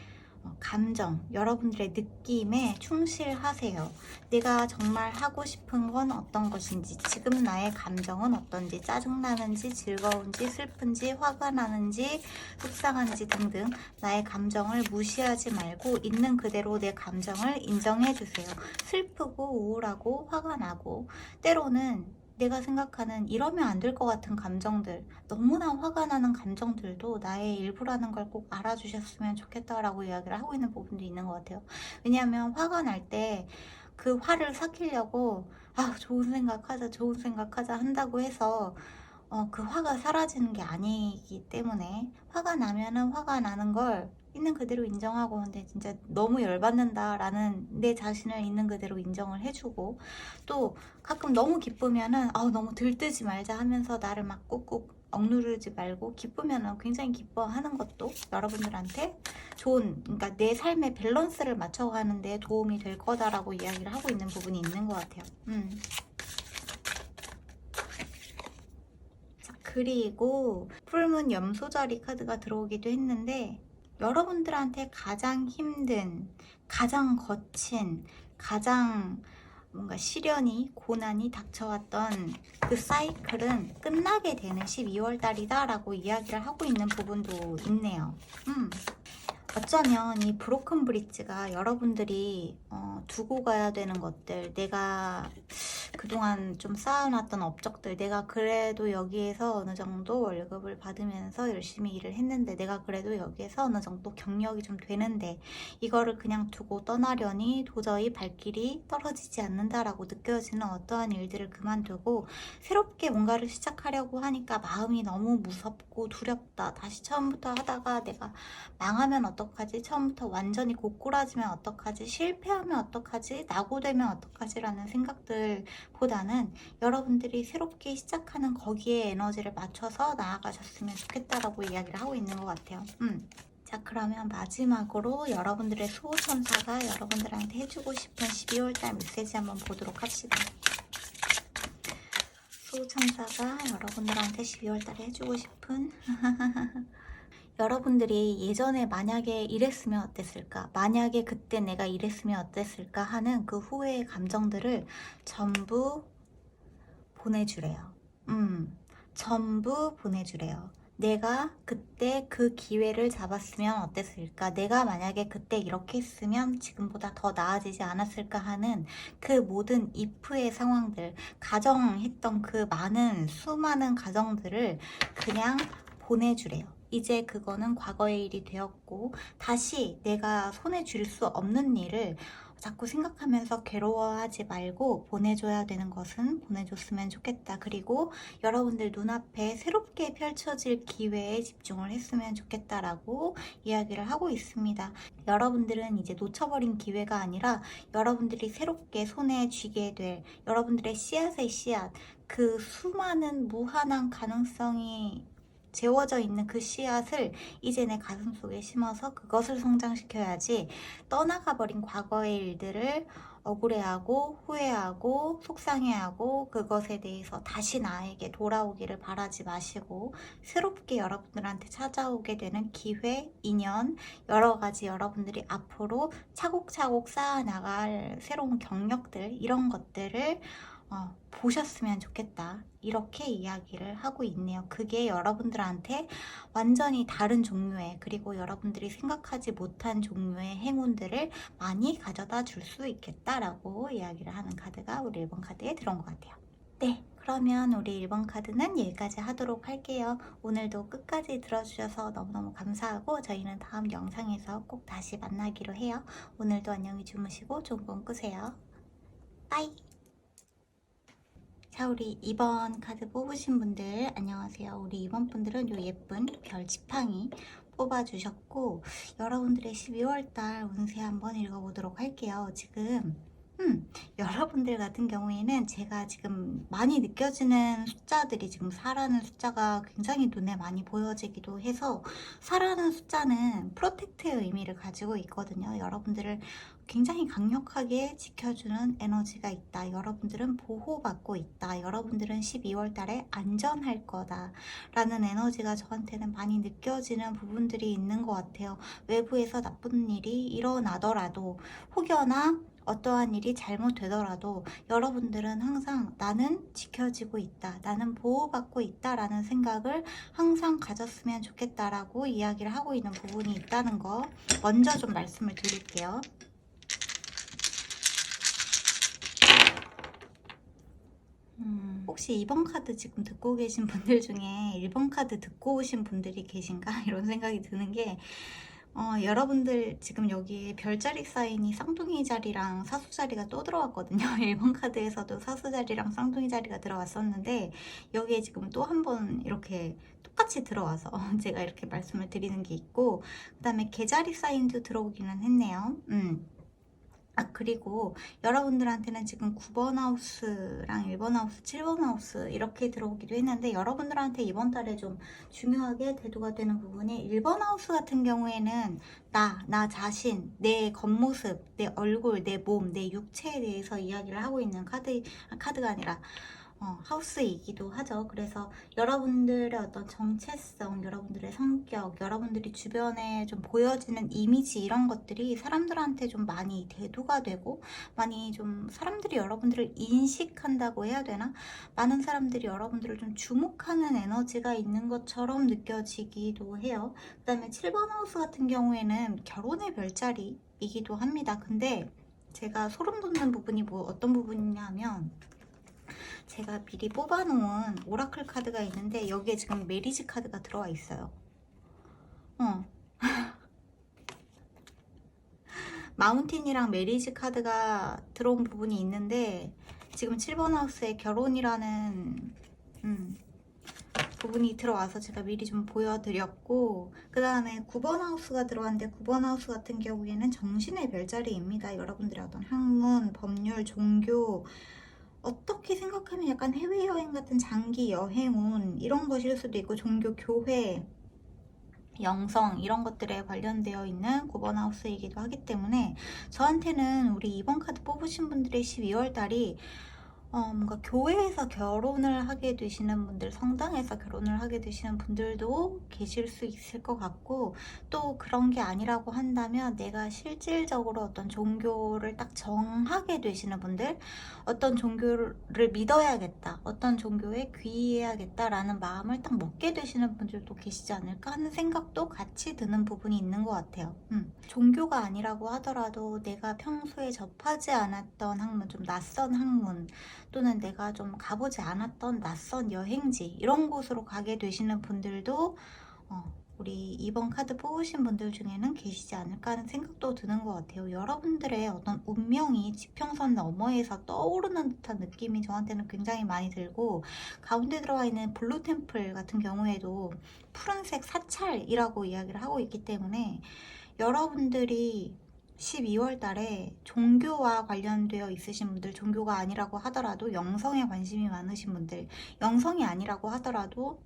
감정, 여러분들의 느낌에 충실하세요. 내가 정말 하고 싶은 건 어떤 것인지, 지금 나의 감정은 어떤지, 짜증나는지, 즐거운지, 슬픈지, 화가 나는지, 속상한지 등등 나의 감정을 무시하지 말고 있는 그대로 내 감정을 인정해 주세요. 슬프고 우울하고 화가 나고 때로는 내가 생각하는 이러면 안 될 것 같은 감정들, 너무나 화가 나는 감정들도 나의 일부라는 걸 꼭 알아주셨으면 좋겠다라고 이야기를 하고 있는 부분도 있는 것 같아요. 왜냐하면 화가 날 때 그 화를 삭히려고 좋은 생각하자 한다고 해서 그 화가 사라지는 게 아니기 때문에 화가 나면은 화가 나는 걸 있는 그대로 인정하고, 근데 진짜 너무 열받는다라는 내 자신을 있는 그대로 인정을 해주고, 또 가끔 너무 기쁘면은 너무 들뜨지 말자 하면서 나를 막 꾹꾹 억누르지 말고, 기쁘면은 굉장히 기뻐하는 것도 여러분들한테 좋은, 그러니까 내 삶의 밸런스를 맞춰가는 데 도움이 될 거다라고 이야기를 하고 있는 부분이 있는 것 같아요. 자, 그리고 풀문 염소자리 카드가 들어오기도 했는데, 여러분들한테 가장 힘든, 가장 거친, 가장 뭔가 시련이, 고난이 닥쳐왔던 그 사이클은 끝나게 되는 12월 달이다 라고 이야기를 하고 있는 부분도 있네요. 어쩌면 이 브로큰 브릿지가 여러분들이 두고 가야 되는 것들, 내가 그동안 좀 쌓아놨던 업적들, 내가 그래도 여기에서 어느 정도 월급을 받으면서 열심히 일을 했는데, 내가 그래도 여기에서 어느 정도 경력이 좀 되는데 이거를 그냥 두고 떠나려니 도저히 발길이 떨어지지 않는다라고 느껴지는 어떠한 일들을 그만두고 새롭게 뭔가를 시작하려고 하니까 마음이 너무 무섭고 두렵다, 다시 처음부터 하다가 내가 망하면 어떡하지, 처음부터 완전히 고꾸라지면 어떡하지, 실패하면 어떡하지, 낙오되면 어떡하지 라는 생각들 보다는 여러분들이 새롭게 시작하는 거기에 에너지를 맞춰서 나아가셨으면 좋겠다라고 이야기를 하고 있는 것 같아요. 자, 그러면 마지막으로 여러분들의 수호천사가 여러분들한테 해주고 싶은 12월달 메시지 한번 보도록 합시다. 수호천사가 여러분들한테 12월달에 해주고 싶은 여러분들이 예전에 만약에 이랬으면 어땠을까, 만약에 그때 내가 이랬으면 어땠을까 하는 그 후회의 감정들을 전부 보내주래요. 전부 보내주래요. 내가 그때 그 기회를 잡았으면 어땠을까, 내가 만약에 그때 이렇게 했으면 지금보다 더 나아지지 않았을까 하는 그 모든 if의 상황들, 가정했던 그 많은 수많은 가정들을 그냥 보내주래요. 이제 그거는 과거의 일이 되었고 다시 내가 손에 쥘 수 없는 일을 자꾸 생각하면서 괴로워하지 말고 보내줘야 되는 것은 보내줬으면 좋겠다. 그리고 여러분들 눈앞에 새롭게 펼쳐질 기회에 집중을 했으면 좋겠다라고 이야기를 하고 있습니다. 여러분들은 이제 놓쳐버린 기회가 아니라 여러분들이 새롭게 손에 쥐게 될 여러분들의 씨앗의 씨앗, 그 수많은 무한한 가능성이 재워져 있는 그 씨앗을 이제 내 가슴 속에 심어서 그것을 성장시켜야지, 떠나가버린 과거의 일들을 억울해하고 후회하고 속상해하고 그것에 대해서 다시 나에게 돌아오기를 바라지 마시고, 새롭게 여러분들한테 찾아오게 되는 기회, 인연, 여러 가지 여러분들이 앞으로 차곡차곡 쌓아나갈 새로운 경력들, 이런 것들을 보셨으면 좋겠다, 이렇게 이야기를 하고 있네요. 그게 여러분들한테 완전히 다른 종류의, 그리고 여러분들이 생각하지 못한 종류의 행운들을 많이 가져다 줄 수 있겠다라고 이야기를 하는 카드가 우리 1번 카드에 들어온 것 같아요. 네, 그러면 우리 1번 카드는 여기까지 하도록 할게요. 오늘도 끝까지 들어주셔서 너무너무 감사하고 저희는 다음 영상에서 꼭 다시 만나기로 해요. 오늘도 안녕히 주무시고 좋은 꿈 꾸세요. 빠이. 자, 우리 2번 카드 뽑으신 분들 안녕하세요. 우리 2번 분들은 요 예쁜 별 지팡이 뽑아주셨고, 여러분들의 12월달 운세 한번 읽어보도록 할게요. 지금 여러분들 같은 경우에는 제가 지금 많이 느껴지는 숫자들이 지금 4라는 숫자가 굉장히 눈에 많이 보여지기도 해서 4라는 숫자는 프로텍트의 의미를 가지고 있거든요. 여러분들을 굉장히 강력하게 지켜주는 에너지가 있다. 여러분들은 보호받고 있다. 여러분들은 12월 달에 안전할 거다. 라는 에너지가 저한테는 많이 느껴지는 부분들이 있는 것 같아요. 외부에서 나쁜 일이 일어나더라도 혹여나 어떠한 일이 잘못되더라도 여러분들은 항상 나는 지켜지고 있다, 나는 보호받고 있다 라는 생각을 항상 가졌으면 좋겠다라고 이야기를 하고 있는 부분이 있다는 거 먼저 좀 말씀을 드릴게요. 혹시 2번 카드 지금 듣고 계신 분들 중에 1번 카드 듣고 오신 분들이 계신가? 이런 생각이 드는 게 여러분들 지금 여기에 별자리 사인이 쌍둥이 자리랑 사수 자리가 또 들어왔거든요. 1번 카드에서도 사수 자리랑 쌍둥이 자리가 들어왔었는데 여기에 지금 또 한 번 이렇게 똑같이 들어와서 제가 이렇게 말씀을 드리는 게 있고, 그 다음에 개자리 사인도 들어오기는 했네요. 그리고 여러분들한테는 지금 9번 하우스랑 1번 하우스, 7번 하우스 이렇게 들어오기도 했는데, 여러분들한테 이번 달에 좀 중요하게 대두가 되는 부분이 1번 하우스 같은 경우에는 나 자신, 내 겉모습, 내 얼굴, 내 몸, 내 육체에 대해서 이야기를 하고 있는 카드가 아니라 하우스이기도 하죠. 그래서 여러분들의 어떤 정체성, 여러분들의 성격, 여러분들이 주변에 좀 보여지는 이미지, 이런 것들이 사람들한테 좀 많이 대두가 되고, 많이 좀 사람들이 여러분들을 인식한다고 해야 되나? 많은 사람들이 여러분들을 좀 주목하는 에너지가 있는 것처럼 느껴지기도 해요. 그 다음에 7번 하우스 같은 경우에는 결혼의 별자리이기도 합니다. 근데 제가 소름 돋는 부분이 어떤 부분이냐 하면, 제가 미리 뽑아놓은 오라클 카드가 있는데 여기에 지금 메리지 카드가 들어와 있어요. 마운틴이랑 메리지 카드가 들어온 부분이 있는데, 지금 7번 하우스에 결혼이라는 부분이 들어와서 제가 미리 좀 보여드렸고, 그 다음에 9번 하우스가 들어왔는데 9번 하우스 같은 경우에는 정신의 별자리입니다. 여러분들의 어떤 학문, 법률, 종교, 어떻게 생각하면 약간 해외여행 같은 장기 여행운 이런 것일 수도 있고, 종교, 교회, 영성 이런 것들에 관련되어 있는 9번 하우스이기도 하기 때문에 저한테는 우리 2번 카드 뽑으신 분들의 12월 달이 뭔가 교회에서 결혼을 하게 되시는 분들, 성당에서 결혼을 하게 되시는 분들도 계실 수 있을 것 같고, 또 그런 게 아니라고 한다면 내가 실질적으로 어떤 종교를 딱 정하게 되시는 분들, 어떤 종교를 믿어야겠다, 어떤 종교에 귀의해야겠다라는 마음을 딱 먹게 되시는 분들도 계시지 않을까 하는 생각도 같이 드는 부분이 있는 것 같아요. 종교가 아니라고 하더라도 내가 평소에 접하지 않았던 학문, 좀 낯선 학문, 또는 내가 좀 가보지 않았던 낯선 여행지, 이런 곳으로 가게 되시는 분들도 우리 2번 카드 뽑으신 분들 중에는 계시지 않을까 하는 생각도 드는 것 같아요. 여러분들의 어떤 운명이 지평선 너머에서 떠오르는 듯한 느낌이 저한테는 굉장히 많이 들고, 가운데 들어와 있는 블루 템플 같은 경우에도 푸른색 사찰이라고 이야기를 하고 있기 때문에, 여러분들이 12월 달에 종교와 관련되어 있으신 분들, 종교가 아니라고 하더라도 영성에 관심이 많으신 분들, 영성이 아니라고 하더라도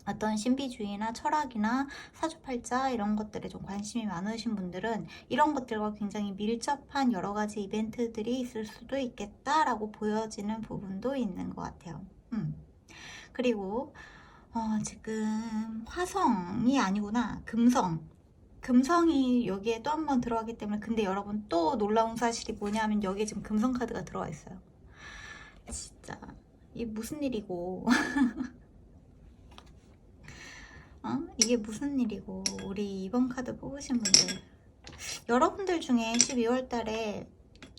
어떤 신비주의나 철학이나 사주팔자 이런 것들에 좀 관심이 많으신 분들은 이런 것들과 굉장히 밀접한 여러 가지 이벤트들이 있을 수도 있겠다라고 보여지는 부분도 있는 것 같아요. 그리고 지금 화성이 아니구나, 금성이 여기에 또 한 번 들어가기 때문에, 근데 여러분 또 놀라운 사실이 뭐냐면 여기에 지금 금성 카드가 들어와 있어요. 진짜 이게 무슨 일이고 이게 무슨 일이고. 우리 2번 카드 뽑으신 분들, 여러분들 중에 12월 달에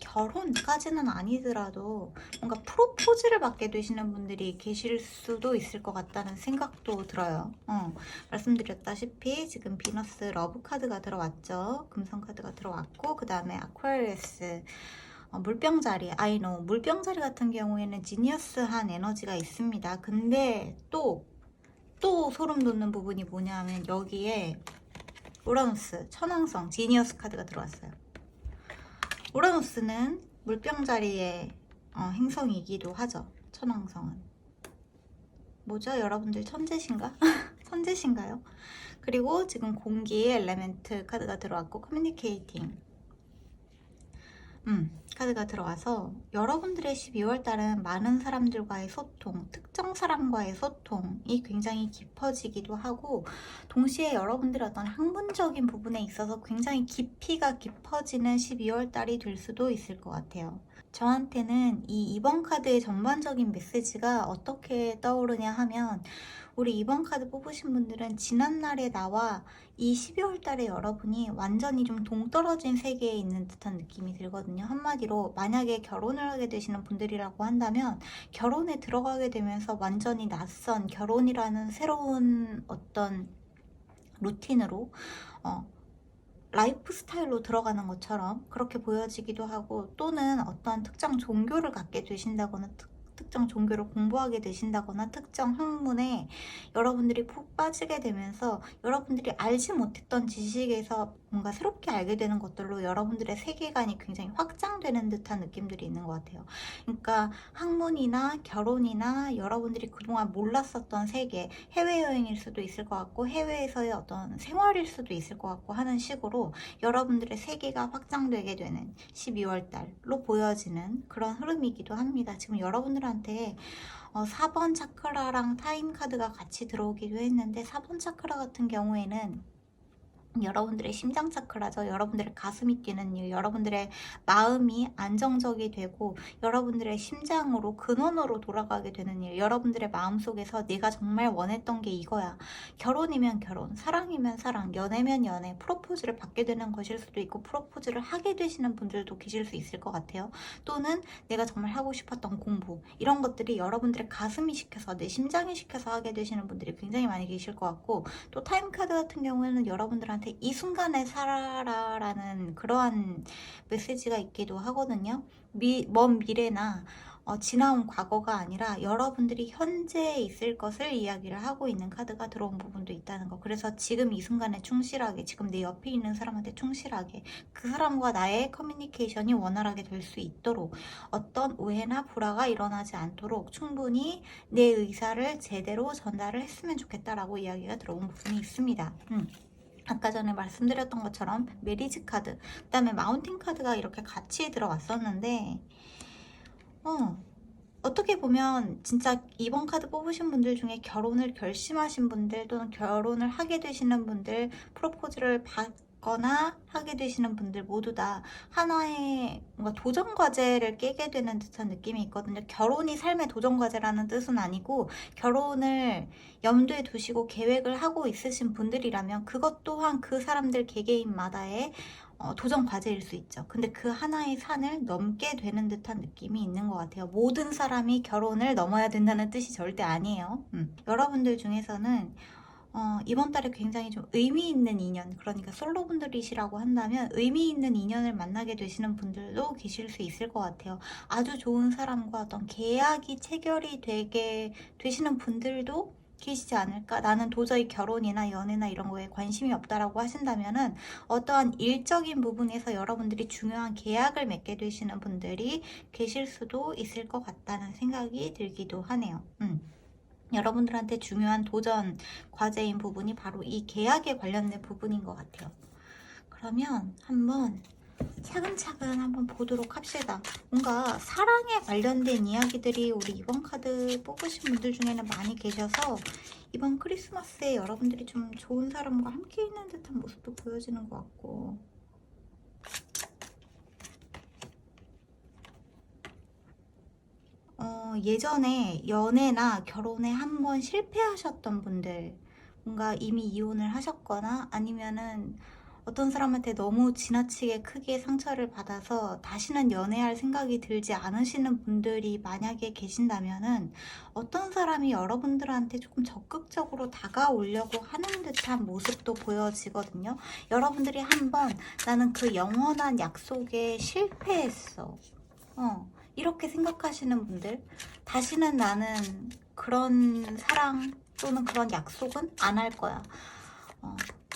결혼까지는 아니더라도 뭔가 프로포즈를 받게 되시는 분들이 계실 수도 있을 것 같다는 생각도 들어요. 말씀드렸다시피 지금 비너스 러브 카드가 들어왔죠. 금성 카드가 들어왔고, 그 다음에 아쿠아리우스, 물병자리, 아이노 물병자리 같은 경우에는 지니어스한 에너지가 있습니다. 근데 또 소름 돋는 부분이 뭐냐면 여기에 우라노스, 천왕성, 지니어스 카드가 들어왔어요. 우라노스는 물병 자리의 행성이기도 하죠. 천왕성은. 뭐죠? 여러분들 천재신가? 천재신가요? 그리고 지금 공기의 엘레멘트 카드가 들어왔고 커뮤니케이팅 카드가 들어와서 여러분들의 12월 달은 많은 사람들과의 소통, 특정 사람과의 소통이 굉장히 깊어지기도 하고 동시에 여러분들의 어떤 학문적인 부분에 있어서 굉장히 깊이가 깊어지는 12월 달이 될 수도 있을 것 같아요. 저한테는 이 2번 카드의 전반적인 메시지가 어떻게 떠오르냐 하면 우리 2번 카드 뽑으신 분들은 지난날의 나와 이 12월 달에 여러분이 완전히 좀 동떨어진 세계에 있는 듯한 느낌이 들거든요. 한마디로 만약에 결혼을 하게 되시는 분들이라고 한다면 결혼에 들어가게 되면서 완전히 낯선 결혼이라는 새로운 어떤 루틴으로 라이프 스타일로 들어가는 것처럼 그렇게 보여지기도 하고 또는 어떤 특정 종교를 갖게 되신다거나 특정 종교를 공부하게 되신다거나 특정 학문에 여러분들이 푹 빠지게 되면서 여러분들이 알지 못했던 지식에서 뭔가 새롭게 알게 되는 것들로 여러분들의 세계관이 굉장히 확장되는 듯한 느낌들이 있는 것 같아요. 그러니까 학문이나 결혼이나 여러분들이 그동안 몰랐었던 세계, 해외여행일 수도 있을 것 같고 해외에서의 어떤 생활일 수도 있을 것 같고 하는 식으로 여러분들의 세계가 확장되게 되는 12월 달로 보여지는 그런 흐름이기도 합니다. 지금 여러분들한테 4번 차크라랑 타임 카드가 같이 들어오기도 했는데 4번 차크라 같은 경우에는 여러분들의 심장 차크라죠. 여러분들의 가슴이 뛰는 일, 여러분들의 마음이 안정적이 되고 여러분들의 심장으로 근원으로 돌아가게 되는 일, 여러분들의 마음속에서 내가 정말 원했던 게 이거야. 결혼이면 결혼, 사랑이면 사랑, 연애면 연애, 프로포즈를 받게 되는 것일 수도 있고 프로포즈를 하게 되시는 분들도 계실 수 있을 것 같아요. 또는 내가 정말 하고 싶었던 공부, 이런 것들이 여러분들의 가슴이 시켜서 내 심장이 시켜서 하게 되시는 분들이 굉장히 많이 계실 것 같고 또 타임 카드 같은 경우에는 여러분들한테 이 순간에 살아라 라는 그러한 메시지가 있기도 하거든요. 먼 미래나 지나온 과거가 아니라 여러분들이 현재에 있을 것을 이야기를 하고 있는 카드가 들어온 부분도 있다는 거. 그래서 지금 이 순간에 충실하게, 지금 내 옆에 있는 사람한테 충실하게 그 사람과 나의 커뮤니케이션이 원활하게 될 수 있도록 어떤 오해나 불화가 일어나지 않도록 충분히 내 의사를 제대로 전달을 했으면 좋겠다라고 이야기가 들어온 부분이 있습니다. 아까 전에 말씀드렸던 것처럼 메리지 카드, 그 다음에 마운틴 카드가 이렇게 같이 들어왔었는데 어떻게 보면 진짜 이번 카드 뽑으신 분들 중에 결혼을 결심하신 분들 또는 결혼을 하게 되시는 분들, 프로포즈를 받거나 하게 되시는 분들 모두 다 하나의 뭔가 도전 과제를 깨게 되는 듯한 느낌이 있거든요. 결혼이 삶의 도전 과제라는 뜻은 아니고 결혼을 염두에 두시고 계획을 하고 있으신 분들이라면 그것 또한 그 사람들 개개인마다의 도전 과제일 수 있죠. 근데 그 하나의 산을 넘게 되는 듯한 느낌이 있는 것 같아요. 모든 사람이 결혼을 넘어야 된다는 뜻이 절대 아니에요. 여러분들 중에서는 이번 달에 굉장히 좀 의미 있는 인연, 그러니까 솔로분들이시라고 한다면 의미 있는 인연을 만나게 되시는 분들도 계실 수 있을 것 같아요. 아주 좋은 사람과 어떤 계약이 체결이 되게 되시는 분들도 계시지 않을까? 나는 도저히 결혼이나 연애나 이런 거에 관심이 없다라고 하신다면은 어떠한 일적인 부분에서 여러분들이 중요한 계약을 맺게 되시는 분들이 계실 수도 있을 것 같다는 생각이 들기도 하네요. 여러분들한테 중요한 도전 과제인 부분이 바로 이 계약에 관련된 부분인 것 같아요. 그러면 한번 차근차근 한번 보도록 합시다. 뭔가 사랑에 관련된 이야기들이 우리 이번 카드 뽑으신 분들 중에는 많이 계셔서 이번 크리스마스에 여러분들이 좀 좋은 사람과 함께 있는 듯한 모습도 보여지는 것 같고 예전에 연애나 결혼에 한번 실패하셨던 분들, 뭔가 이미 이혼을 하셨거나 아니면은 어떤 사람한테 너무 지나치게 크게 상처를 받아서 다시는 연애할 생각이 들지 않으시는 분들이 만약에 계신다면은 어떤 사람이 여러분들한테 조금 적극적으로 다가오려고 하는 듯한 모습도 보여지거든요. 여러분들이 한번 나는 그 영원한 약속에 실패했어. 이렇게 생각하시는 분들, 다시는 나는 그런 사랑 또는 그런 약속은 안 할 거야.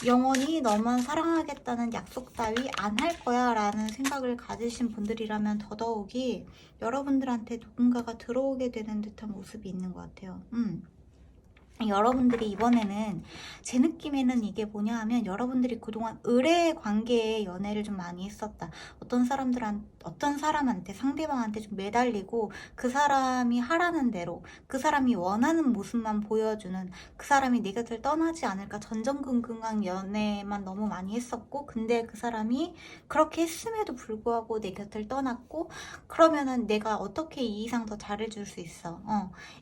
영원히 너만 사랑하겠다는 약속 따위 안 할 거야 라는 생각을 가지신 분들이라면 더더욱이 여러분들한테 누군가가 들어오게 되는 듯한 모습이 있는 것 같아요. 여러분들이 이번에는 제 느낌에는 이게 뭐냐 하면 여러분들이 그동안 의뢰 관계에 연애를 좀 많이 했었다. 어떤 사람한테 상대방한테 좀 매달리고 그 사람이 하라는 대로 그 사람이 원하는 모습만 보여주는 그 사람이 내 곁을 떠나지 않을까 전전긍긍한 연애만 너무 많이 했었고 근데 그 사람이 그렇게 했음에도 불구하고 내 곁을 떠났고 그러면은 내가 어떻게 이 이상 더 잘해줄 수 있어.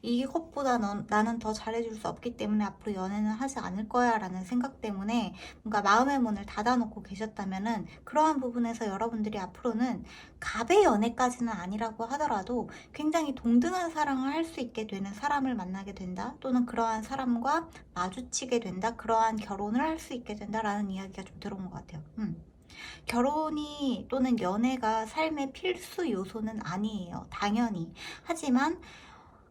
이것보다 나는 더 잘해줄 수 없기 때문에 앞으로 연애는 하지 않을 거야 라는 생각 때문에 뭔가 마음의 문을 닫아놓고 계셨다면은 그러한 부분에서 여러분들이 앞으로는 갑의 연애까지는 아니라고 하더라도 굉장히 동등한 사랑을 할 수 있게 되는 사람을 만나게 된다 또는 그러한 사람과 마주치게 된다 그러한 결혼을 할 수 있게 된다라는 이야기가 좀 들어온 것 같아요. 결혼이 또는 연애가 삶의 필수 요소는 아니에요. 당연히. 하지만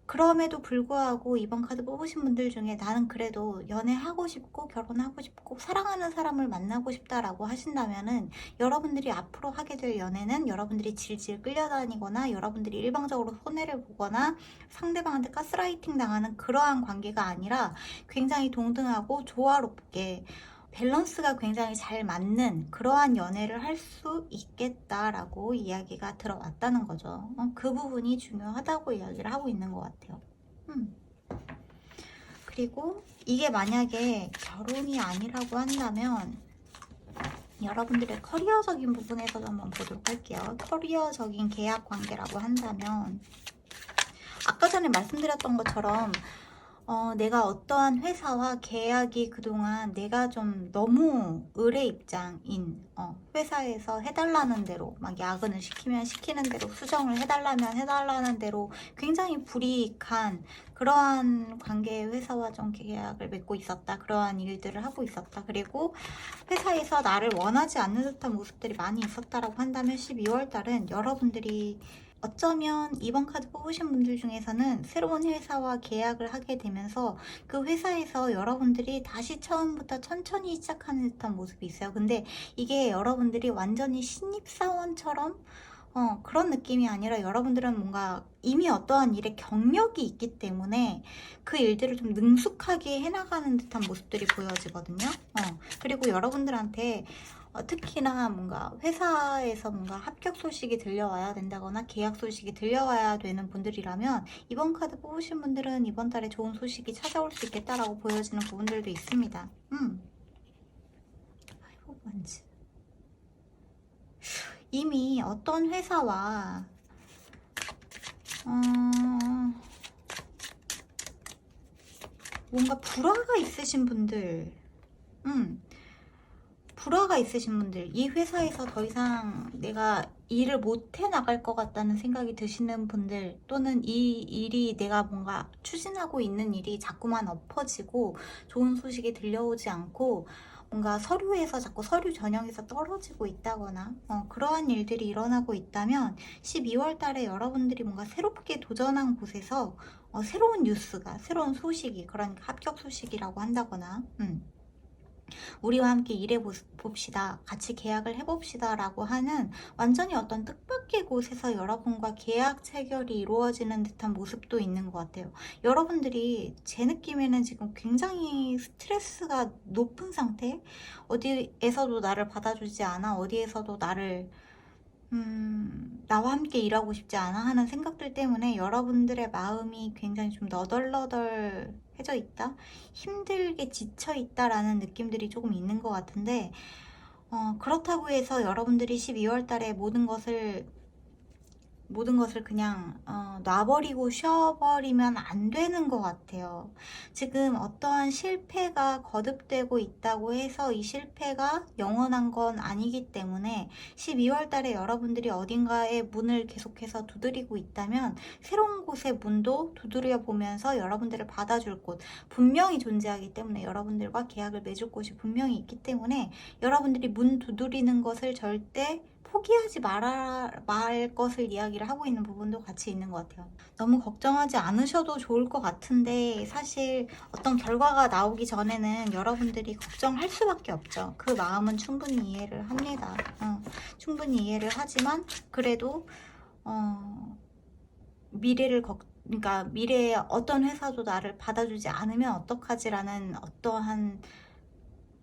그럼에도 불구하고 이번 카드 뽑으신 분들 중에 나는 그래도 연애하고 싶고 결혼하고 싶고 사랑하는 사람을 만나고 싶다라고 하신다면은 여러분들이 앞으로 하게 될 연애는 여러분들이 질질 끌려다니거나 여러분들이 일방적으로 손해를 보거나 상대방한테 가스라이팅 당하는 그러한 관계가 아니라 굉장히 동등하고 조화롭게 밸런스가 굉장히 잘 맞는 그러한 연애를 할 수 있겠다라고 이야기가 들어왔다는 거죠. 그 부분이 중요하다고 이야기를 하고 있는 것 같아요. 그리고 이게 만약에 결혼이 아니라고 한다면 여러분들의 커리어적인 부분에서도 한번 보도록 할게요. 커리어적인 계약 관계라고 한다면 아까 전에 말씀드렸던 것처럼 내가 어떠한 회사와 계약이 그동안 내가 좀 너무 의뢰 입장인 회사에서 해달라는 대로 막 야근을 시키면 시키는 대로 수정을 해달라면 해달라는 대로 굉장히 불이익한 그러한 관계의 회사와 좀 계약을 맺고 있었다. 그러한 일들을 하고 있었다. 그리고 회사에서 나를 원하지 않는 듯한 모습들이 많이 있었다라고 한다면 12월 달은 여러분들이 어쩌면 이번 카드 뽑으신 분들 중에서는 새로운 회사와 계약을 하게 되면서 그 회사에서 여러분들이 다시 처음부터 천천히 시작하는 듯한 모습이 있어요. 근데 이게 여러분들이 완전히 신입사원처럼 그런 느낌이 아니라 여러분들은 뭔가 이미 어떠한 일에 경력이 있기 때문에 그 일들을 좀 능숙하게 해나가는 듯한 모습들이 보여지거든요. 그리고 여러분들한테 특히나 뭔가 회사에서 뭔가 합격 소식이 들려와야 된다거나 계약 소식이 들려와야 되는 분들이라면 이번 카드 뽑으신 분들은 이번 달에 좋은 소식이 찾아올 수 있겠다라고 보여지는 부분들도 있습니다. 아이고 뭔지 이미 어떤 회사와 뭔가 불화가 있으신 분들 불화가 있으신 분들, 이 회사에서 더 이상 내가 일을 못해 나갈 것 같다는 생각이 드시는 분들, 또는 이 일이 내가 뭔가 추진하고 있는 일이 자꾸만 엎어지고 좋은 소식이 들려오지 않고 뭔가 서류에서 자꾸 서류 전형에서 떨어지고 있다거나 그러한 일들이 일어나고 있다면 12월 달에 여러분들이 뭔가 새롭게 도전한 곳에서 새로운 뉴스가, 새로운 소식이, 그러니까 합격 소식이라고 한다거나 우리와 함께 일해봅시다. 같이 계약을 해봅시다. 라고 하는 완전히 어떤 뜻밖의 곳에서 여러분과 계약 체결이 이루어지는 듯한 모습도 있는 것 같아요. 여러분들이 제 느낌에는 지금 굉장히 스트레스가 높은 상태? 어디에서도 나를 받아주지 않아. 어디에서도 나와 함께 일하고 싶지 않아 하는 생각들 때문에 여러분들의 마음이 굉장히 좀 너덜너덜해져 있다? 힘들게 지쳐 있다라는 느낌들이 조금 있는 것 같은데 그렇다고 해서 여러분들이 12월 달에 모든 것을 그냥 놔버리고 쉬어버리면 안 되는 것 같아요. 지금 어떠한 실패가 거듭되고 있다고 해서 이 실패가 영원한 건 아니기 때문에 12월 달에 여러분들이 어딘가에 문을 계속해서 두드리고 있다면 새로운 곳의 문도 두드려 보면서 여러분들을 받아줄 곳 분명히 존재하기 때문에 여러분들과 계약을 맺을 곳이 분명히 있기 때문에 여러분들이 문 두드리는 것을 절대 포기하지 말 것을 이야기를 하고 있는 부분도 같이 있는 것 같아요. 너무 걱정하지 않으셔도 좋을 것 같은데 사실 어떤 결과가 나오기 전에는 여러분들이 걱정할 수밖에 없죠. 그 마음은 충분히 이해를 합니다. 충분히 이해를 하지만 그래도 그러니까 미래에 어떤 회사도 나를 받아주지 않으면 어떡하지라는 어떠한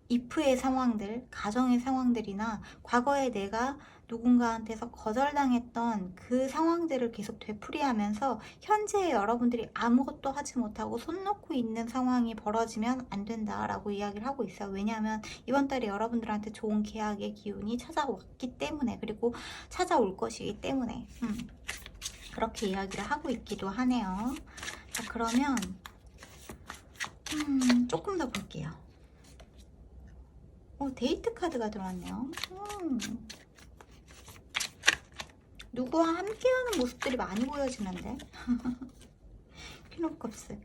if의 상황들, 가정의 상황들이나 과거에 내가 누군가한테서 거절당했던 그 상황들을 계속 되풀이하면서 현재 여러분들이 아무것도 하지 못하고 손 놓고 있는 상황이 벌어지면 안 된다라고 이야기를 하고 있어요. 왜냐하면 이번 달에 여러분들한테 좋은 계약의 기운이 찾아왔기 때문에, 그리고 찾아올 것이기 때문에 그렇게 이야기를 하고 있기도 하네요. 자, 그러면 조금 더 볼게요. 데이트 카드가 들어왔네요. 누구와 함께하는 모습들이 많이 보여지는데. 퀸오브컵스.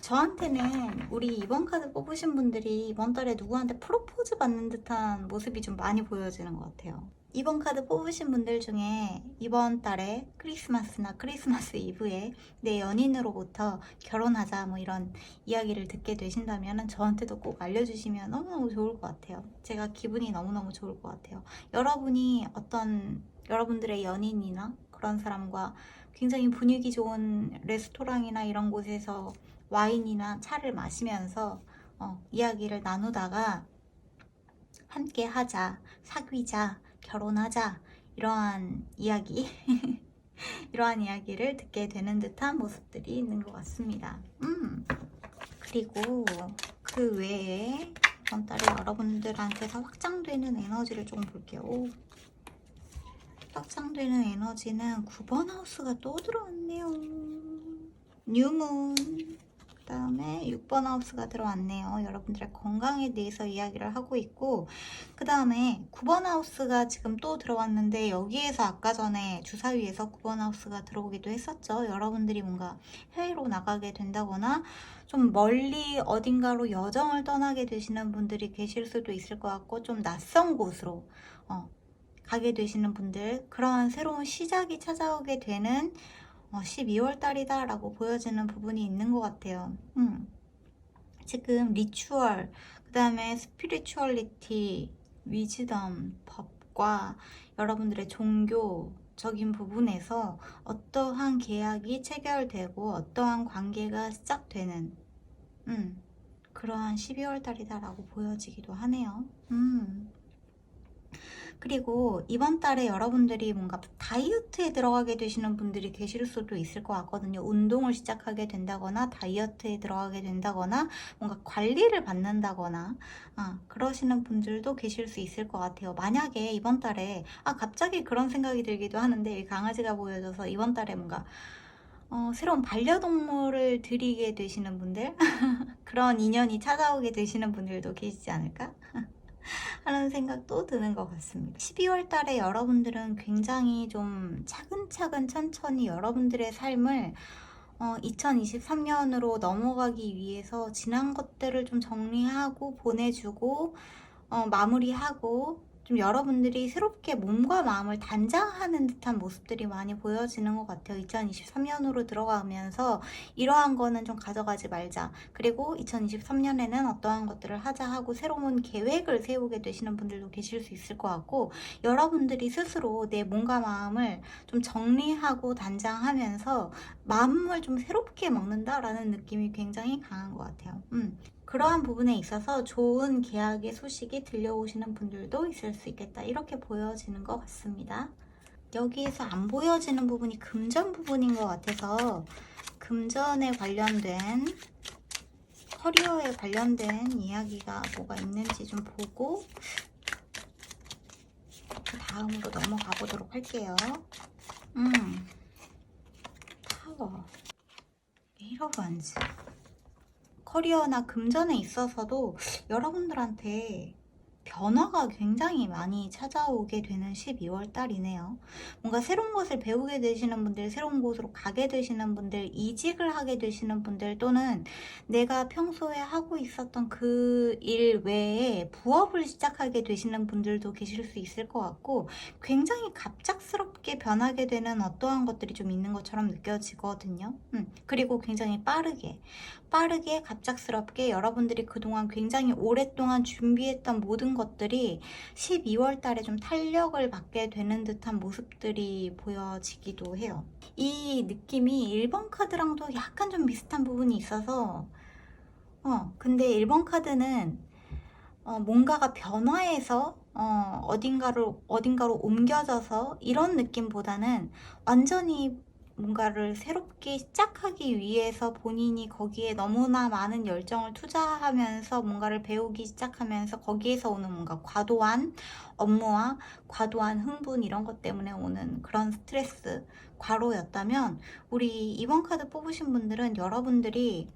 저한테는 우리 이번 카드 뽑으신 분들이 이번 달에 누구한테 프로포즈 받는 듯한 모습이 좀 많이 보여지는 것 같아요. 이번 카드 뽑으신 분들 중에 이번 달에 크리스마스나 크리스마스 이브에 내 연인으로부터 결혼하자 뭐 이런 이야기를 듣게 되신다면 저한테도 꼭 알려주시면 너무너무 좋을 것 같아요. 제가 기분이 너무너무 좋을 것 같아요. 여러분이 어떤 여러분들의 연인이나 그런 사람과 굉장히 분위기 좋은 레스토랑이나 이런 곳에서 와인이나 차를 마시면서 이야기를 나누다가 함께 하자, 사귀자, 결혼하자 이러한 이야기 이러한 이야기를 듣게 되는 듯한 모습들이 있는 것 같습니다. 그리고 그 외에 이번 달에 여러분들한테서 확장되는 에너지를 조금 볼게요. 확장되는 에너지는 9번 하우스가 또 들어왔네요. 뉴문. 그 다음에 6번 하우스가 들어왔네요. 여러분들의 건강에 대해서 이야기를 하고 있고, 그 다음에 9번 하우스가 지금 또 들어왔는데 여기에서 아까 전에 주사위에서 9번 하우스가 들어오기도 했었죠. 여러분들이 뭔가 해외로 나가게 된다거나 좀 멀리 어딘가로 여정을 떠나게 되시는 분들이 계실 수도 있을 것 같고, 좀 낯선 곳으로 가게 되시는 분들, 그런 새로운 시작이 찾아오게 되는 12월 달이다 라고 보여지는 부분이 있는 것 같아요. 지금 리추얼, 그 다음에 스피리추얼리티, 위즈덤, 법과 여러분들의 종교적인 부분에서 어떠한 계약이 체결되고 어떠한 관계가 시작되는 그러한 12월 달이다 라고 보여지기도 하네요. 그리고 이번 달에 여러분들이 뭔가 다이어트에 들어가게 되시는 분들이 계실 수도 있을 것 같거든요. 운동을 시작하게 된다거나 다이어트에 들어가게 된다거나 뭔가 관리를 받는다거나 그러시는 분들도 계실 수 있을 것 같아요. 만약에 이번 달에 갑자기 그런 생각이 들기도 하는데, 강아지가 보여져서 이번 달에 뭔가 새로운 반려동물을 들이게 되시는 분들 그런 인연이 찾아오게 되시는 분들도 계시지 않을까? 하는 생각도 드는 것 같습니다. 12월 달에 여러분들은 굉장히 좀 차근차근 천천히 여러분들의 삶을 2023년으로 넘어가기 위해서 지난 것들을 좀 정리하고 보내주고 마무리하고 좀 여러분들이 새롭게 몸과 마음을 단장하는 듯한 모습들이 많이 보여지는 것 같아요. 2023년으로 들어가면서 이러한 거는 좀 가져가지 말자. 그리고 2023년에는 어떠한 것들을 하자 하고 새로운 계획을 세우게 되시는 분들도 계실 수 있을 것 같고, 여러분들이 스스로 내 몸과 마음을 좀 정리하고 단장하면서 마음을 좀 새롭게 먹는다라는 느낌이 굉장히 강한 것 같아요. 그러한 부분에 있어서 좋은 계약의 소식이 들려오시는 분들도 있을 수 있겠다, 이렇게 보여지는 것 같습니다. 여기에서 안 보여지는 부분이 금전 부분인 것 같아서 금전에 관련된, 커리어에 관련된 이야기가 뭐가 있는지 좀 보고 그 다음으로 넘어가 보도록 할게요. 파워, 에이러 원즈. 커리어나 금전에 있어서도 여러분들한테 변화가 굉장히 많이 찾아오게 되는 12월 달이네요. 뭔가 새로운 것을 배우게 되시는 분들, 새로운 곳으로 가게 되시는 분들, 이직을 하게 되시는 분들, 또는 내가 평소에 하고 있었던 그 일 외에 부업을 시작하게 되시는 분들도 계실 수 있을 것 같고, 굉장히 갑작스럽게 변하게 되는 어떠한 것들이 좀 있는 것처럼 느껴지거든요. 그리고 굉장히 빠르게 갑작스럽게 여러분들이 그동안 굉장히 오랫동안 준비했던 모든 것들이 12월 달에 좀 탄력을 받게 되는 듯한 모습들이 보여지기도 해요. 이 느낌이 1번 카드랑도 약간 좀 비슷한 부분이 있어서 근데 1번 카드는 뭔가가 변화해서 어딘가로 옮겨져서 이런 느낌보다는 완전히 뭔가를 새롭게 시작하기 위해서 본인이 거기에 너무나 많은 열정을 투자하면서 뭔가를 배우기 시작하면서 거기에서 오는 뭔가 과도한 업무와 과도한 흥분 이런 것 때문에 오는 그런 스트레스, 과로였다면, 우리 이번 카드 뽑으신 분들은 여러분들이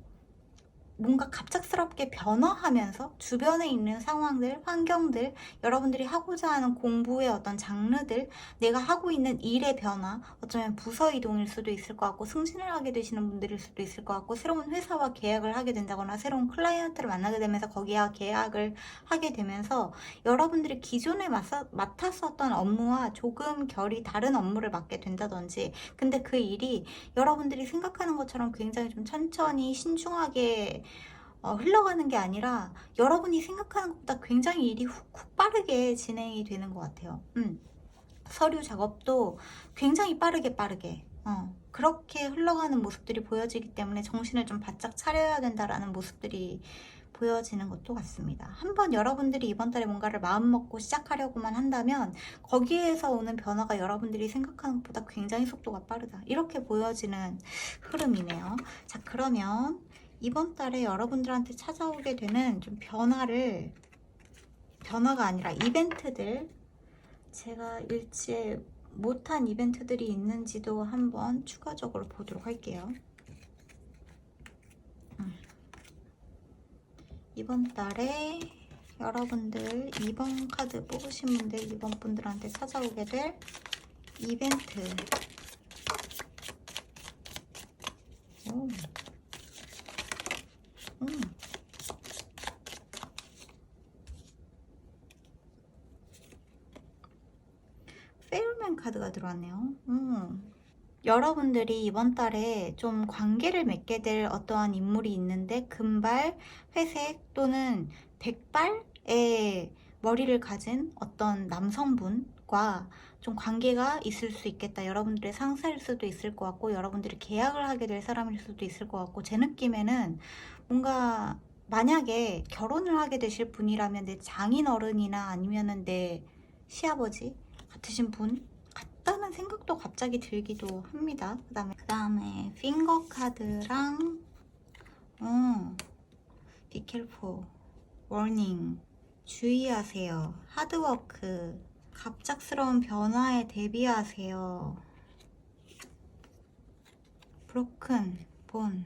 뭔가 갑작스럽게 변화하면서 주변에 있는 상황들, 환경들, 여러분들이 하고자 하는 공부의 어떤 장르들, 내가 하고 있는 일의 변화, 어쩌면 부서 이동일 수도 있을 것 같고, 승진을 하게 되시는 분들일 수도 있을 것 같고, 새로운 회사와 계약을 하게 된다거나 새로운 클라이언트를 만나게 되면서 거기와 계약을 하게 되면서 여러분들이 기존에 맡았었던 업무와 조금 결이 다른 업무를 맡게 된다든지, 근데 그 일이 여러분들이 생각하는 것처럼 굉장히 좀 천천히 신중하게 흘러가는 게 아니라 여러분이 생각하는 것보다 굉장히 일이 훅훅 빠르게 진행이 되는 것 같아요. 서류 작업도 굉장히 빠르게 그렇게 흘러가는 모습들이 보여지기 때문에 정신을 좀 바짝 차려야 된다라는 모습들이 보여지는 것도 같습니다. 한번 여러분들이 이번 달에 뭔가를 마음먹고 시작하려고만 한다면 거기에서 오는 변화가 여러분들이 생각하는 것보다 굉장히 속도가 빠르다, 이렇게 보여지는 흐름이네요. 자, 그러면 이번 달에 여러분들한테 찾아오게 되는 좀 변화가 아니라 이벤트들, 제가 일치에 못한 이벤트들이 있는지도 한번 추가적으로 보도록 할게요. 이번 달에 여러분들 2번 카드 뽑으신 분들, 2번 분들한테 찾아오게 될 이벤트. 오. 페일맨 카드가 들어왔네요. 여러분들이 이번 달에 좀 관계를 맺게 될 어떠한 인물이 있는데, 금발, 회색 또는 백발의 머리를 가진 어떤 남성분과 좀 관계가 있을 수 있겠다. 여러분들의 상사일 수도 있을 것 같고, 여러분들이 계약을 하게 될 사람일 수도 있을 것 같고, 제 느낌에는 뭔가 만약에 결혼을 하게 되실 분이라면 내 장인어른이나 아니면은 내 시아버지 같으신 분 같다는 생각도 갑자기 들기도 합니다. 그 다음에 핑거 카드랑 be careful, warning, 주의하세요, 하드워크, 갑작스러운 변화에 대비하세요, broken bone.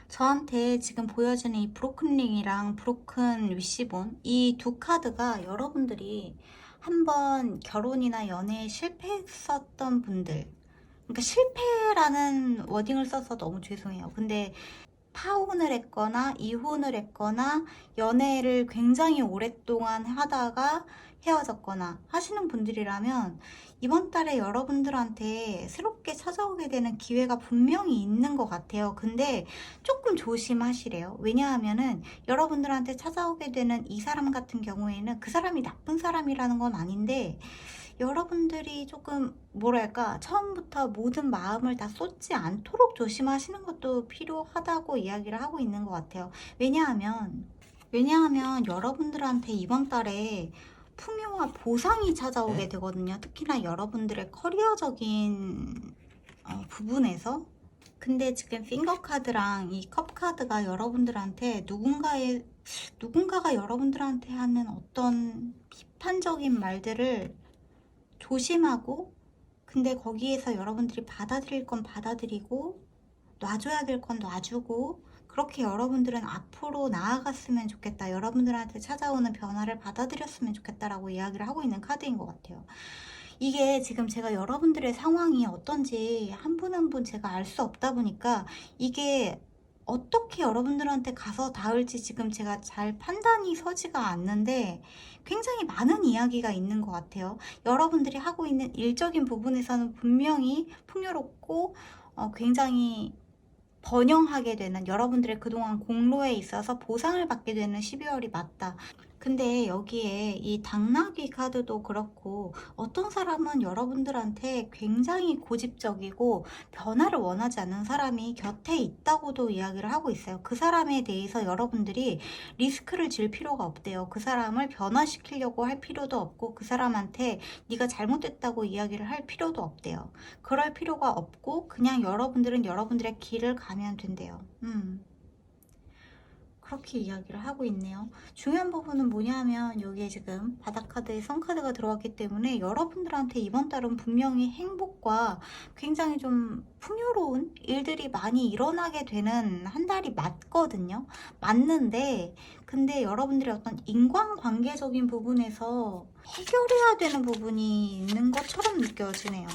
저한테 지금 보여지는 이 브로큰 링이랑 브로큰 위시본, 이 두 카드가 여러분들이 한번 결혼이나 연애에 실패했었던 분들, 그러니까 실패라는 워딩을 써서 너무 죄송해요. 근데 파혼을 했거나 이혼을 했거나 연애를 굉장히 오랫동안 하다가 헤어졌거나 하시는 분들이라면 이번 달에 여러분들한테 새롭게 찾아오게 되는 기회가 분명히 있는 것 같아요. 근데 조금 조심하시래요. 왜냐하면은 여러분들한테 찾아오게 되는 이 사람 같은 경우에는 그 사람이 나쁜 사람이라는 건 아닌데, 여러분들이 조금 뭐랄까 처음부터 모든 마음을 다 쏟지 않도록 조심하시는 것도 필요하다고 이야기를 하고 있는 것 같아요. 왜냐하면 여러분들한테 이번 달에 풍요와 보상이 찾아오게 되거든요. 특히나 여러분들의 커리어적인 부분에서. 근데 지금 핑거 카드랑 이 컵 카드가 여러분들한테 누군가가 여러분들한테 하는 어떤 비판적인 말들을 조심하고, 근데 거기에서 여러분들이 받아들일 건 받아들이고 놔줘야 될 건 놔주고, 그렇게 여러분들은 앞으로 나아갔으면 좋겠다. 여러분들한테 찾아오는 변화를 받아들였으면 좋겠다라고 이야기를 하고 있는 카드인 것 같아요. 이게 지금 제가 여러분들의 상황이 어떤지 한 분 한 분 제가 알 수 없다 보니까 이게 어떻게 여러분들한테 가서 닿을지 지금 제가 잘 판단이 서지가 않는데 굉장히 많은 이야기가 있는 것 같아요. 여러분들이 하고 있는 일적인 부분에서는 분명히 풍요롭고 굉장히 번영하게 되는, 여러분들의 그동안 공로에 있어서 보상을 받게 되는 12월이 맞다. 근데 여기에 이 당나귀 카드도 그렇고 어떤 사람은 여러분들한테 굉장히 고집적이고 변화를 원하지 않는 사람이 곁에 있다고도 이야기를 하고 있어요. 그 사람에 대해서 여러분들이 리스크를 질 필요가 없대요. 그 사람을 변화시키려고 할 필요도 없고 그 사람한테 네가 잘못됐다고 이야기를 할 필요도 없대요. 그럴 필요가 없고 그냥 여러분들은 여러분들의 길을 가면 된대요. 그렇게 이야기를 하고 있네요. 중요한 부분은 뭐냐면 여기에 지금 바닥카드에 선카드가 들어왔기 때문에 여러분들한테 이번 달은 분명히 행복과 굉장히 좀 풍요로운 일들이 많이 일어나게 되는 한 달이 맞거든요. 맞는데 근데 여러분들의 어떤 인간관계적인 부분에서 해결해야 되는 부분이 있는 것처럼 느껴지네요.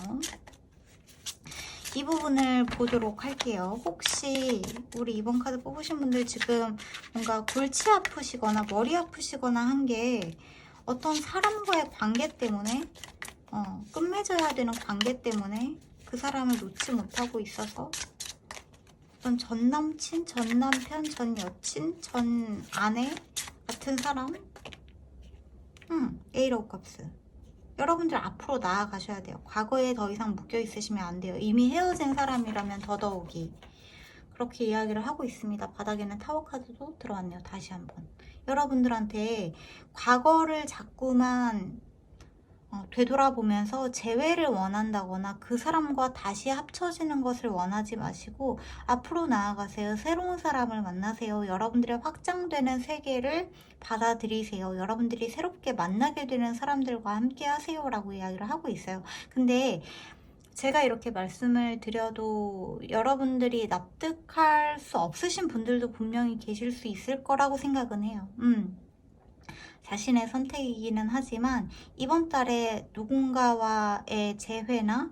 이 부분을 보도록 할게요. 혹시 우리 이번 카드 뽑으신 분들 지금 뭔가 골치 아프시거나 머리 아프시거나 한 게 어떤 사람과의 관계 때문에 끝맺어야 되는 관계 때문에 그 사람을 놓지 못하고 있어서 어떤 전 남친, 전 남편, 전 여친, 전 아내 같은 사람 에이트 오브 컵스. 여러분들 앞으로 나아가셔야 돼요. 과거에 더 이상 묶여 있으시면 안 돼요. 이미 헤어진 사람이라면 더더욱이. 그렇게 이야기를 하고 있습니다. 바닥에는 타워 카드도 들어왔네요. 다시 한번. 여러분들한테 과거를 자꾸만 되돌아보면서 재회를 원한다거나 그 사람과 다시 합쳐지는 것을 원하지 마시고 앞으로 나아가세요. 새로운 사람을 만나세요. 여러분들의 확장되는 세계를 받아들이세요. 여러분들이 새롭게 만나게 되는 사람들과 함께 하세요 라고 이야기를 하고 있어요. 근데 제가 이렇게 말씀을 드려도 여러분들이 납득할 수 없으신 분들도 분명히 계실 수 있을 거라고 생각은 해요. 자신의 선택이기는 하지만 이번 달에 누군가와의 재회나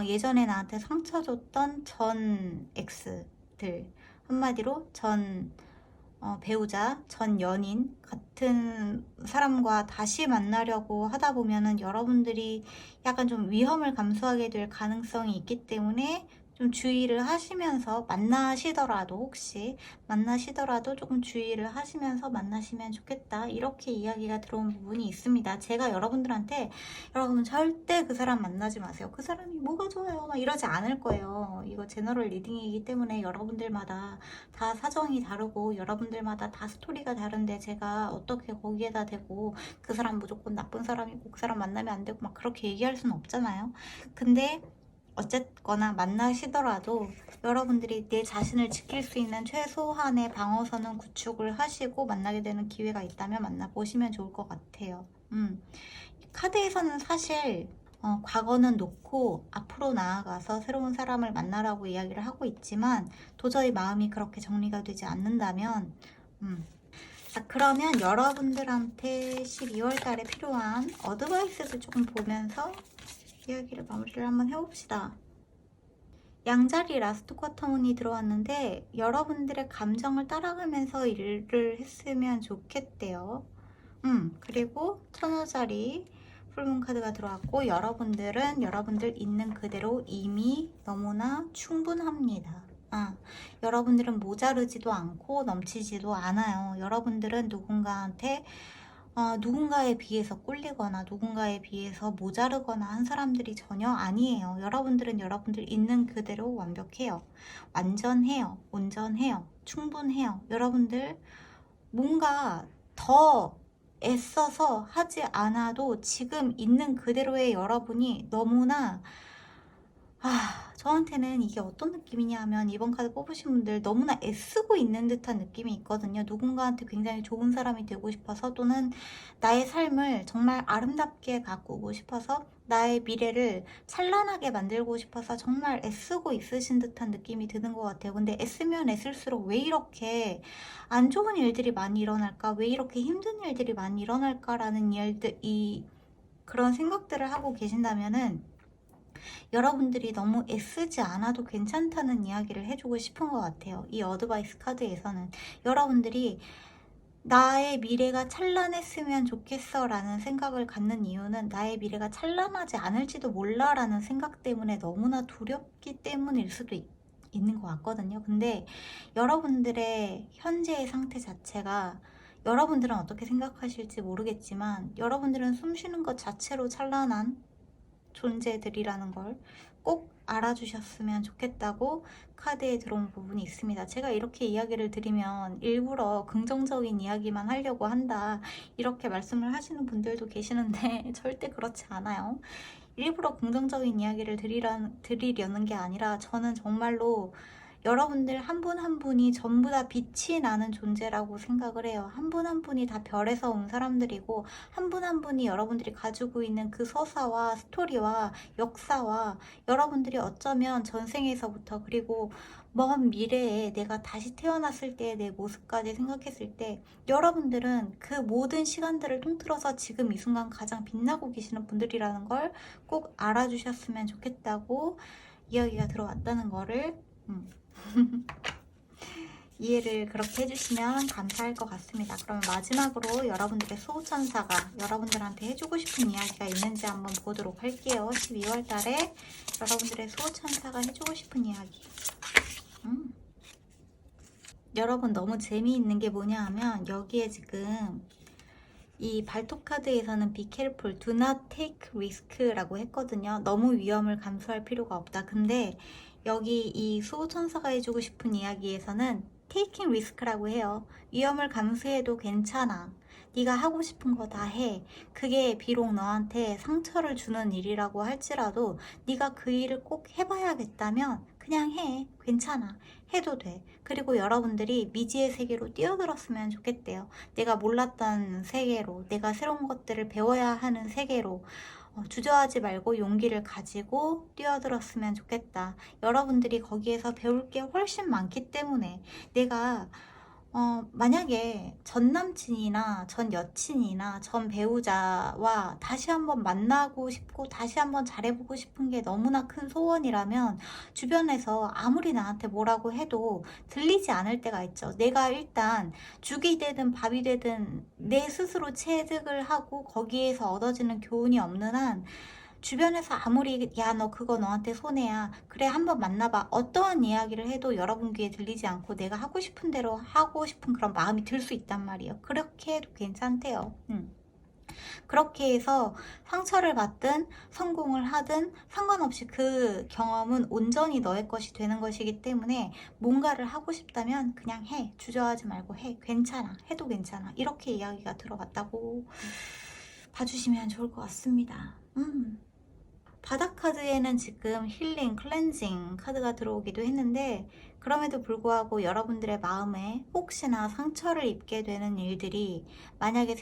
예전에 나한테 상처 줬던 전 X들, 한마디로 전 배우자, 전 연인 같은 사람과 다시 만나려고 하다 보면은 여러분들이 약간 좀 위험을 감수하게 될 가능성이 있기 때문에 좀 주의를 하시면서 혹시 만나시더라도 조금 주의를 하시면서 만나시면 좋겠다, 이렇게 이야기가 들어온 부분이 있습니다. 제가 여러분들한테 여러분 절대 그 사람 만나지 마세요, 그 사람이 뭐가 좋아요 막 이러지 않을 거예요. 이거 제너럴 리딩이기 때문에 여러분들마다 다 사정이 다르고 여러분들마다 다 스토리가 다른데 제가 어떻게 거기에다 대고 그 사람 무조건 나쁜 사람이고 그 사람 만나면 안 되고 막 그렇게 얘기할 수는 없잖아요. 근데 어쨌거나 만나시더라도 여러분들이 내 자신을 지킬 수 있는 최소한의 방어선은 구축을 하시고 만나게 되는 기회가 있다면 만나보시면 좋을 것 같아요. 카드에서는 사실 과거는 놓고 앞으로 나아가서 새로운 사람을 만나라고 이야기를 하고 있지만 도저히 마음이 그렇게 정리가 되지 않는다면 자, 그러면 여러분들한테 12월 달에 필요한 어드바이스를 조금 보면서 이야기를 마무리를 한번 해봅시다. 양자리 라스트 쿼터문이 들어왔는데 여러분들의 감정을 따라가면서 일을 했으면 좋겠대요. 그리고 천원짜리 풀문 카드가 들어왔고 여러분들은 여러분들 있는 그대로 이미 너무나 충분합니다. 여러분들은 모자르지도 않고 넘치지도 않아요. 여러분들은 누군가에 비해서 꿀리거나 누군가에 비해서 모자르거나 한 사람들이 전혀 아니에요. 여러분들은 여러분들 있는 그대로 완벽해요. 완전해요. 온전해요. 충분해요. 여러분들 뭔가 더 애써서 하지 않아도 지금 있는 그대로의 여러분이 너무나 저한테는 이게 어떤 느낌이냐 하면 이번 카드 뽑으신 분들 너무나 애쓰고 있는 듯한 느낌이 있거든요. 누군가한테 굉장히 좋은 사람이 되고 싶어서 또는 나의 삶을 정말 아름답게 가꾸고 싶어서 나의 미래를 찬란하게 만들고 싶어서 정말 애쓰고 있으신 듯한 느낌이 드는 것 같아요. 근데 애쓰면 애쓸수록 왜 이렇게 안 좋은 일들이 많이 일어날까? 왜 이렇게 힘든 일들이 많이 일어날까라는 그런 생각들을 하고 계신다면은 여러분들이 너무 애쓰지 않아도 괜찮다는 이야기를 해주고 싶은 것 같아요. 이 어드바이스 카드에서는 여러분들이 나의 미래가 찬란했으면 좋겠어 라는 생각을 갖는 이유는 나의 미래가 찬란하지 않을지도 몰라 라는 생각 때문에 너무나 두렵기 때문일 수도 있는 것 같거든요. 근데 여러분들의 현재의 상태 자체가 여러분들은 어떻게 생각하실지 모르겠지만 여러분들은 숨 쉬는 것 자체로 찬란한 존재들이라는 걸 꼭 알아주셨으면 좋겠다고 카드에 들어온 부분이 있습니다. 제가 이렇게 이야기를 드리면 일부러 긍정적인 이야기만 하려고 한다 이렇게 말씀을 하시는 분들도 계시는데 절대 그렇지 않아요. 일부러 긍정적인 이야기를 드리려는 게 아니라 저는 정말로 여러분들 한 분 한 분이 전부 다 빛이 나는 존재라고 생각을 해요. 한 분 한 분이 다 별에서 온 사람들이고 한 분 한 분이 여러분들이 가지고 있는 그 서사와 스토리와 역사와 여러분들이 어쩌면 전생에서부터 그리고 먼 미래에 내가 다시 태어났을 때의 내 모습까지 생각했을 때 여러분들은 그 모든 시간들을 통틀어서 지금 이 순간 가장 빛나고 계시는 분들이라는 걸 꼭 알아주셨으면 좋겠다고 이야기가 들어왔다는 거를 이해를 그렇게 해주시면 감사할 것 같습니다. 그러면 마지막으로 여러분들의 수호천사가 여러분들한테 해주고 싶은 이야기가 있는지 한번 보도록 할게요. 12월 달에 여러분들의 수호천사가 해주고 싶은 이야기. 여러분 너무 재미있는 게 뭐냐 하면 여기에 지금 이 발톱 카드에서는 be careful, do not take risk라고 했거든요. 너무 위험을 감수할 필요가 없다. 근데 여기 이 수호천사가 해주고 싶은 이야기에서는 taking risk라고 해요. 위험을 감수해도 괜찮아. 네가 하고 싶은 거 다 해. 그게 비록 너한테 상처를 주는 일이라고 할지라도 네가 그 일을 꼭 해봐야겠다면 그냥 해. 괜찮아. 해도 돼. 그리고 여러분들이 미지의 세계로 뛰어들었으면 좋겠대요. 내가 몰랐던 세계로, 내가 새로운 것들을 배워야 하는 세계로 주저하지 말고 용기를 가지고 뛰어들었으면 좋겠다. 여러분들이 거기에서 배울 게 훨씬 많기 때문에 내가 만약에 전 남친이나 전 여친이나 전 배우자와 다시 한번 만나고 싶고 다시 한번 잘해보고 싶은 게 너무나 큰 소원이라면 주변에서 아무리 나한테 뭐라고 해도 들리지 않을 때가 있죠. 내가 일단 죽이 되든 밥이 되든 내 스스로 체득을 하고 거기에서 얻어지는 교훈이 없는 한 주변에서 아무리 야 너 그거 너한테 손해야 그래 한번 만나봐 어떠한 이야기를 해도 여러분 귀에 들리지 않고 내가 하고 싶은 대로 하고 싶은 그런 마음이 들 수 있단 말이에요. 그렇게 해도 괜찮대요. 그렇게 해서 상처를 받든 성공을 하든 상관없이 그 경험은 온전히 너의 것이 되는 것이기 때문에 뭔가를 하고 싶다면 그냥 해. 주저하지 말고 해. 괜찮아. 해도 괜찮아. 이렇게 이야기가 들어갔다고 봐주시면 좋을 것 같습니다. 바닥 카드에는 지금 힐링, 클렌징 카드가 들어오기도 했는데 그럼에도 불구하고 여러분들의 마음에 혹시나 상처를 입게 되는 일들이 만약에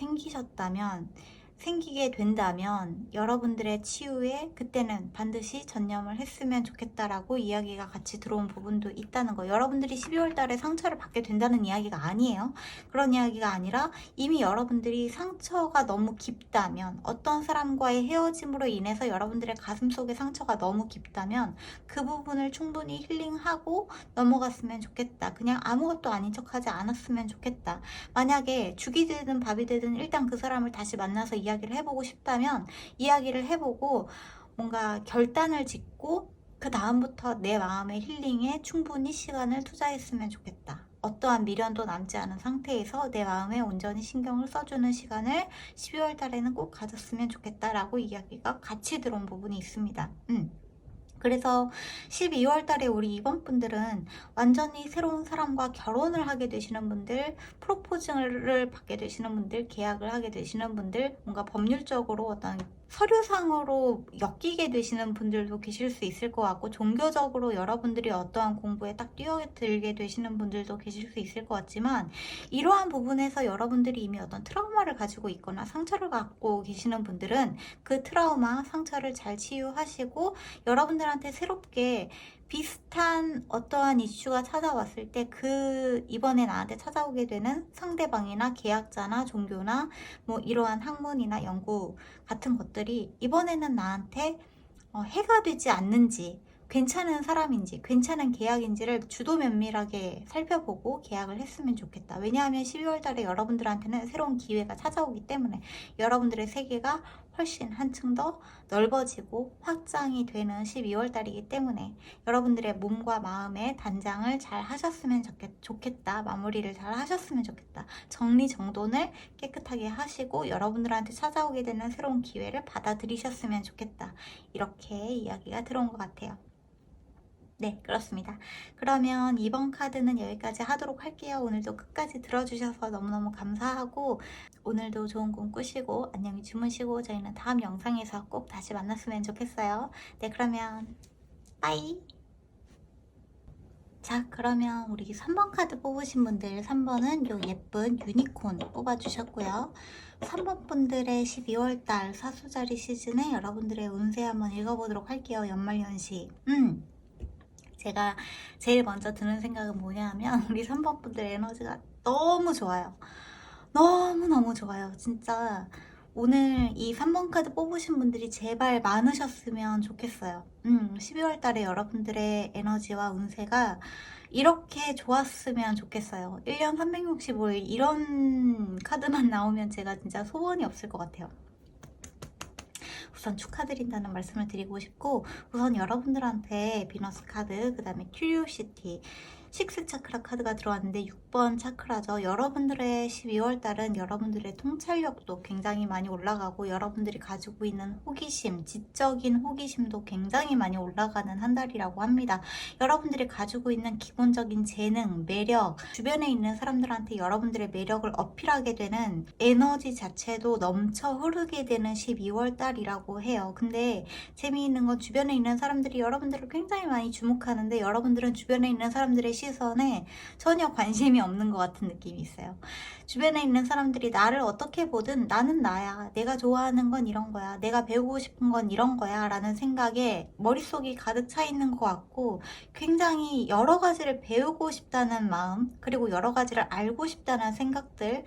생기게 된다면 여러분들의 치유에 그때는 반드시 전념을 했으면 좋겠다라고 이야기가 같이 들어온 부분도 있다는 거. 여러분들이 12월 달에 상처를 받게 된다는 이야기가 아니에요. 그런 이야기가 아니라 이미 여러분들이 상처가 너무 깊다면 어떤 사람과의 헤어짐으로 인해서 여러분들의 가슴속에 상처가 너무 깊다면 그 부분을 충분히 힐링하고 넘어갔으면 좋겠다. 그냥 아무것도 아닌 척하지 않았으면 좋겠다. 만약에 죽이 되든 밥이 되든 일단 그 사람을 다시 만나서 이야기를 해보고 싶다면 이야기를 해보고 뭔가 결단을 짓고 그 다음부터 내 마음의 힐링에 충분히 시간을 투자했으면 좋겠다. 어떠한 미련도 남지 않은 상태에서 내 마음에 온전히 신경을 써주는 시간을 12월 달에는 꼭 가졌으면 좋겠다라고 이야기가 같이 들어온 부분이 있습니다. 그래서 12월 달에 우리 이번 분들은 완전히 새로운 사람과 결혼을 하게 되시는 분들, 프로포즈를 받게 되시는 분들, 계약을 하게 되시는 분들, 뭔가 법률적으로 어떤 서류상으로 엮이게 되시는 분들도 계실 수 있을 것 같고, 종교적으로 여러분들이 어떠한 공부에 딱 뛰어들게 되시는 분들도 계실 수 있을 것 같지만, 이러한 부분에서 여러분들이 이미 어떤 트라우마를 가지고 있거나 상처를 갖고 계시는 분들은 그 트라우마, 상처를 잘 치유하시고 여러분들한테 새롭게 비슷한 어떠한 이슈가 찾아왔을 때 이번에 나한테 찾아오게 되는 상대방이나 계약자나 종교나 뭐 이러한 학문이나 연구 같은 것들이 이번에는 나한테 해가 되지 않는지, 괜찮은 사람인지, 괜찮은 계약인지를 주도 면밀하게 살펴보고 계약을 했으면 좋겠다. 왜냐하면 12월 달에 여러분들한테는 새로운 기회가 찾아오기 때문에 여러분들의 세계가 훨씬 한층 더 넓어지고 확장이 되는 12월 달이기 때문에 여러분들의 몸과 마음의 단장을 잘 하셨으면 좋겠다. 마무리를 잘 하셨으면 좋겠다. 정리정돈을 깨끗하게 하시고 여러분들한테 찾아오게 되는 새로운 기회를 받아들이셨으면 좋겠다. 이렇게 이야기가 들어온 것 같아요. 네, 그렇습니다. 그러면 이번 카드는 여기까지 하도록 할게요. 오늘도 끝까지 들어주셔서 너무너무 감사하고, 오늘도 좋은 꿈 꾸시고 안녕히 주무시고 저희는 다음 영상에서 꼭 다시 만났으면 좋겠어요. 네, 그러면 빠이. 자, 그러면 우리 3번 카드 뽑으신 분들, 3번은 요 예쁜 유니콘 뽑아주셨고요. 3번 분들의 12월달 사수자리 시즌에 여러분들의 운세 한번 읽어보도록 할게요. 연말연시. 제가 제일 먼저 드는 생각은 뭐냐 하면 우리 3번 분들 에너지가 너무 좋아요. 너무너무 좋아요. 진짜 오늘 이 3번 카드 뽑으신 분들이 제발 많으셨으면 좋겠어요. 12월 달에 여러분들의 에너지와 운세가 이렇게 좋았으면 좋겠어요. 1년 365일 이런 카드만 나오면 제가 진짜 소원이 없을 것 같아요. 우선 축하드린다는 말씀을 드리고 싶고, 우선 여러분들한테 비너스 카드, 그 다음에 큐리오시티, 식스 차크라 카드가 들어왔는데 6번 차크라죠. 여러분들의 12월 달은 여러분들의 통찰력도 굉장히 많이 올라가고 여러분들이 가지고 있는 호기심, 지적인 호기심도 굉장히 많이 올라가는 한 달이라고 합니다. 여러분들이 가지고 있는 기본적인 재능, 매력, 주변에 있는 사람들한테 여러분들의 매력을 어필하게 되는 에너지 자체도 넘쳐 흐르게 되는 12월 달이라고 해요. 근데 재미있는 건 주변에 있는 사람들이 여러분들을 굉장히 많이 주목하는데 여러분들은 주변에 있는 사람들의 시선에 전혀 관심이 없는 것 같은 느낌이 있어요. 주변에 있는 사람들이 나를 어떻게 보든 나는 나야, 내가 좋아하는 건 이런 거야, 내가 배우고 싶은 건 이런 거야 라는 생각에 머릿속이 가득 차 있는 것 같고, 굉장히 여러 가지를 배우고 싶다는 마음, 그리고 여러 가지를 알고 싶다는 생각들,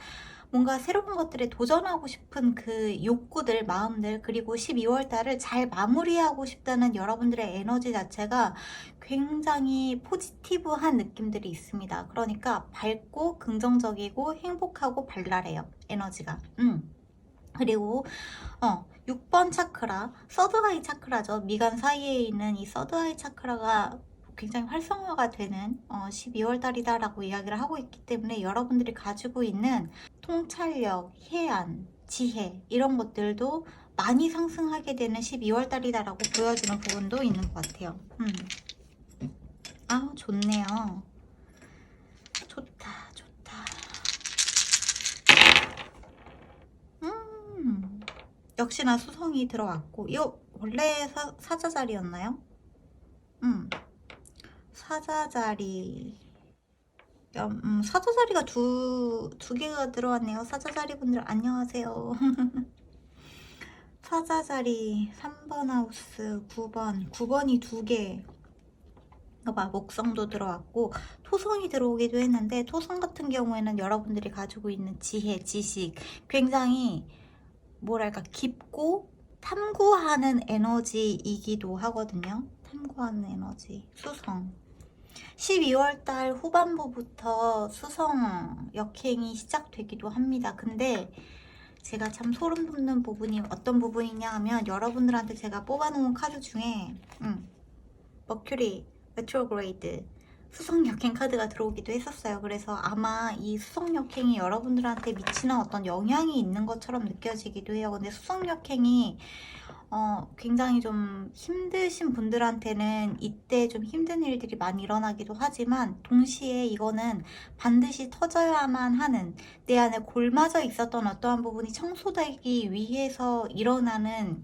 뭔가 새로운 것들에 도전하고 싶은 그 욕구들, 마음들, 그리고 12월 달을 잘 마무리하고 싶다는 여러분들의 에너지 자체가 굉장히 포지티브한 느낌들이 있습니다. 그러니까 밝고 긍정적이고 행복하고 발랄해요, 에너지가. 그리고 6번 차크라, 서드아이 차크라죠. 미간 사이에 있는 이 서드아이 차크라가 굉장히 활성화가 되는 12월 달이다라고 이야기를 하고 있기 때문에 여러분들이 가지고 있는 통찰력, 해안, 지혜 이런 것들도 많이 상승하게 되는 12월 달이다라고 보여주는 부분도 있는 것 같아요. 아, 좋네요. 좋다, 좋다. 역시나 수성이 들어왔고, 이거 원래 사자자리였나요? 사자자리. 사자자리가 두 개가 들어왔네요. 사자자리 분들 안녕하세요. 사자자리 3번 하우스 9번이 2개. 봐, 목성도 들어왔고 토성이 들어오기도 했는데, 토성 같은 경우에는 여러분들이 가지고 있는 지혜, 지식, 굉장히 뭐랄까 깊고 탐구하는 에너지이기도 하거든요. 탐구하는 에너지, 수성. 12월달 후반부부터 수성 역행이 시작되기도 합니다. 근데 제가 참 소름 돋는 부분이 어떤 부분이냐 하면, 여러분들한테 제가 뽑아놓은 카드 중에 머큐리 레트로그레이드 수성 역행 카드가 들어오기도 했었어요. 그래서 아마 이 수성 역행이 여러분들한테 미치는 어떤 영향이 있는 것처럼 느껴지기도 해요. 근데 수성 역행이 굉장히 좀 힘드신 분들한테는 이때 좀 힘든 일들이 많이 일어나기도 하지만, 동시에 이거는 반드시 터져야만 하는, 내 안에 골마져 있었던 어떠한 부분이 청소되기 위해서 일어나는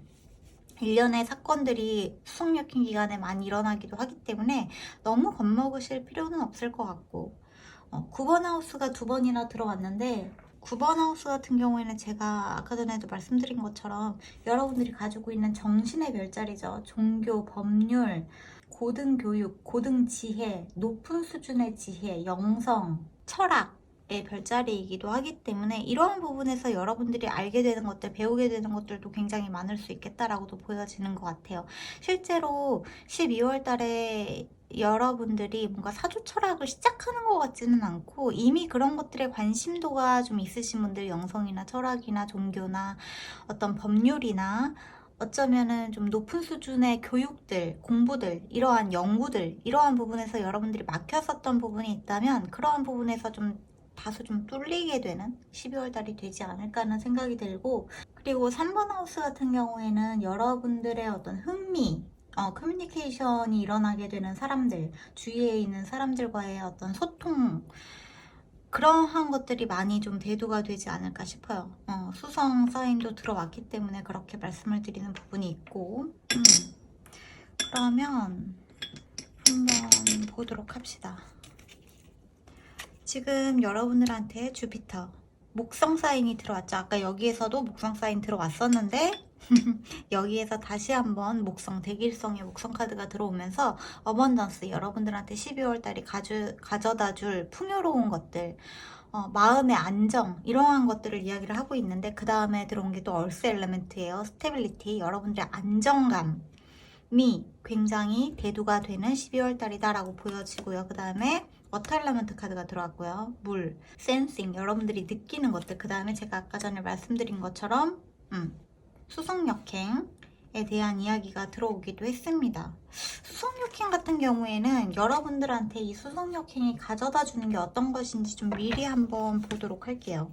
일련의 사건들이 수성역행 기간에 많이 일어나기도 하기 때문에 너무 겁먹으실 필요는 없을 것 같고 9번 하우스가 2번이나 들어왔는데 9번 하우스 같은 경우에는 제가 아까 전에도 말씀드린 것처럼 여러분들이 가지고 있는 정신의 별자리죠. 종교, 법률, 고등교육, 고등지혜, 높은 수준의 지혜, 영성, 철학의 별자리이기도 하기 때문에 이러한 부분에서 여러분들이 알게 되는 것들, 배우게 되는 것들도 굉장히 많을 수 있겠다라고도 보여지는 것 같아요. 실제로 12월 달에 여러분들이 뭔가 사주 철학을 시작하는 것 같지는 않고 이미 그런 것들에 관심도가 좀 있으신 분들, 영성이나 철학이나 종교나 어떤 법률이나 어쩌면은 좀 높은 수준의 교육들, 공부들, 이러한 연구들, 이러한 부분에서 여러분들이 막혔었던 부분이 있다면 그러한 부분에서 좀 다소 좀 뚫리게 되는 12월 달이 되지 않을까 하는 생각이 들고, 그리고 3번 하우스 같은 경우에는 여러분들의 어떤 흥미, 커뮤니케이션이 일어나게 되는 사람들, 주위에 있는 사람들과의 어떤 소통, 그러한 것들이 많이 좀 대두가 되지 않을까 싶어요. 수성 사인도 들어왔기 때문에 그렇게 말씀을 드리는 부분이 있고, 그러면 한번 보도록 합시다. 지금 여러분들한테 주피터, 목성 사인이 들어왔죠. 아까 여기에서도 목성 사인 들어왔었는데 여기에서 다시 한번 목성, 대길성의 목성 카드가 들어오면서 어번던스, 여러분들한테 12월 달이 가져다 줄 풍요로운 것들, 마음의 안정, 이러한 것들을 이야기를 하고 있는데, 그 다음에 들어온 게 또 얼스 엘리멘트예요. 스테빌리티, 여러분들의 안정감이 굉장히 대두가 되는 12월 달이다라고 보여지고요. 그 다음에 워터 엘리멘트 카드가 들어왔고요. 물, 센싱, 여러분들이 느끼는 것들, 그 다음에 제가 아까 전에 말씀드린 것처럼 수성역행에 대한 이야기가 들어오기도 했습니다. 수성역행 같은 경우에는 여러분들한테 이 수성역행이 가져다 주는 게 어떤 것인지 좀 미리 한번 보도록 할게요.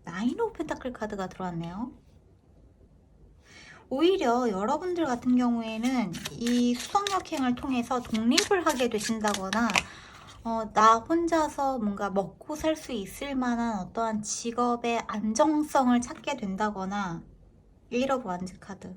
나인 오브 펜타클 카드가 들어왔네요. 오히려 여러분들 같은 경우에는 이 수성역행을 통해서 독립을 하게 되신다거나 나 혼자서 뭔가 먹고 살 수 있을 만한 어떠한 직업의 안정성을 찾게 된다거나, 1 오브 완즈 카드,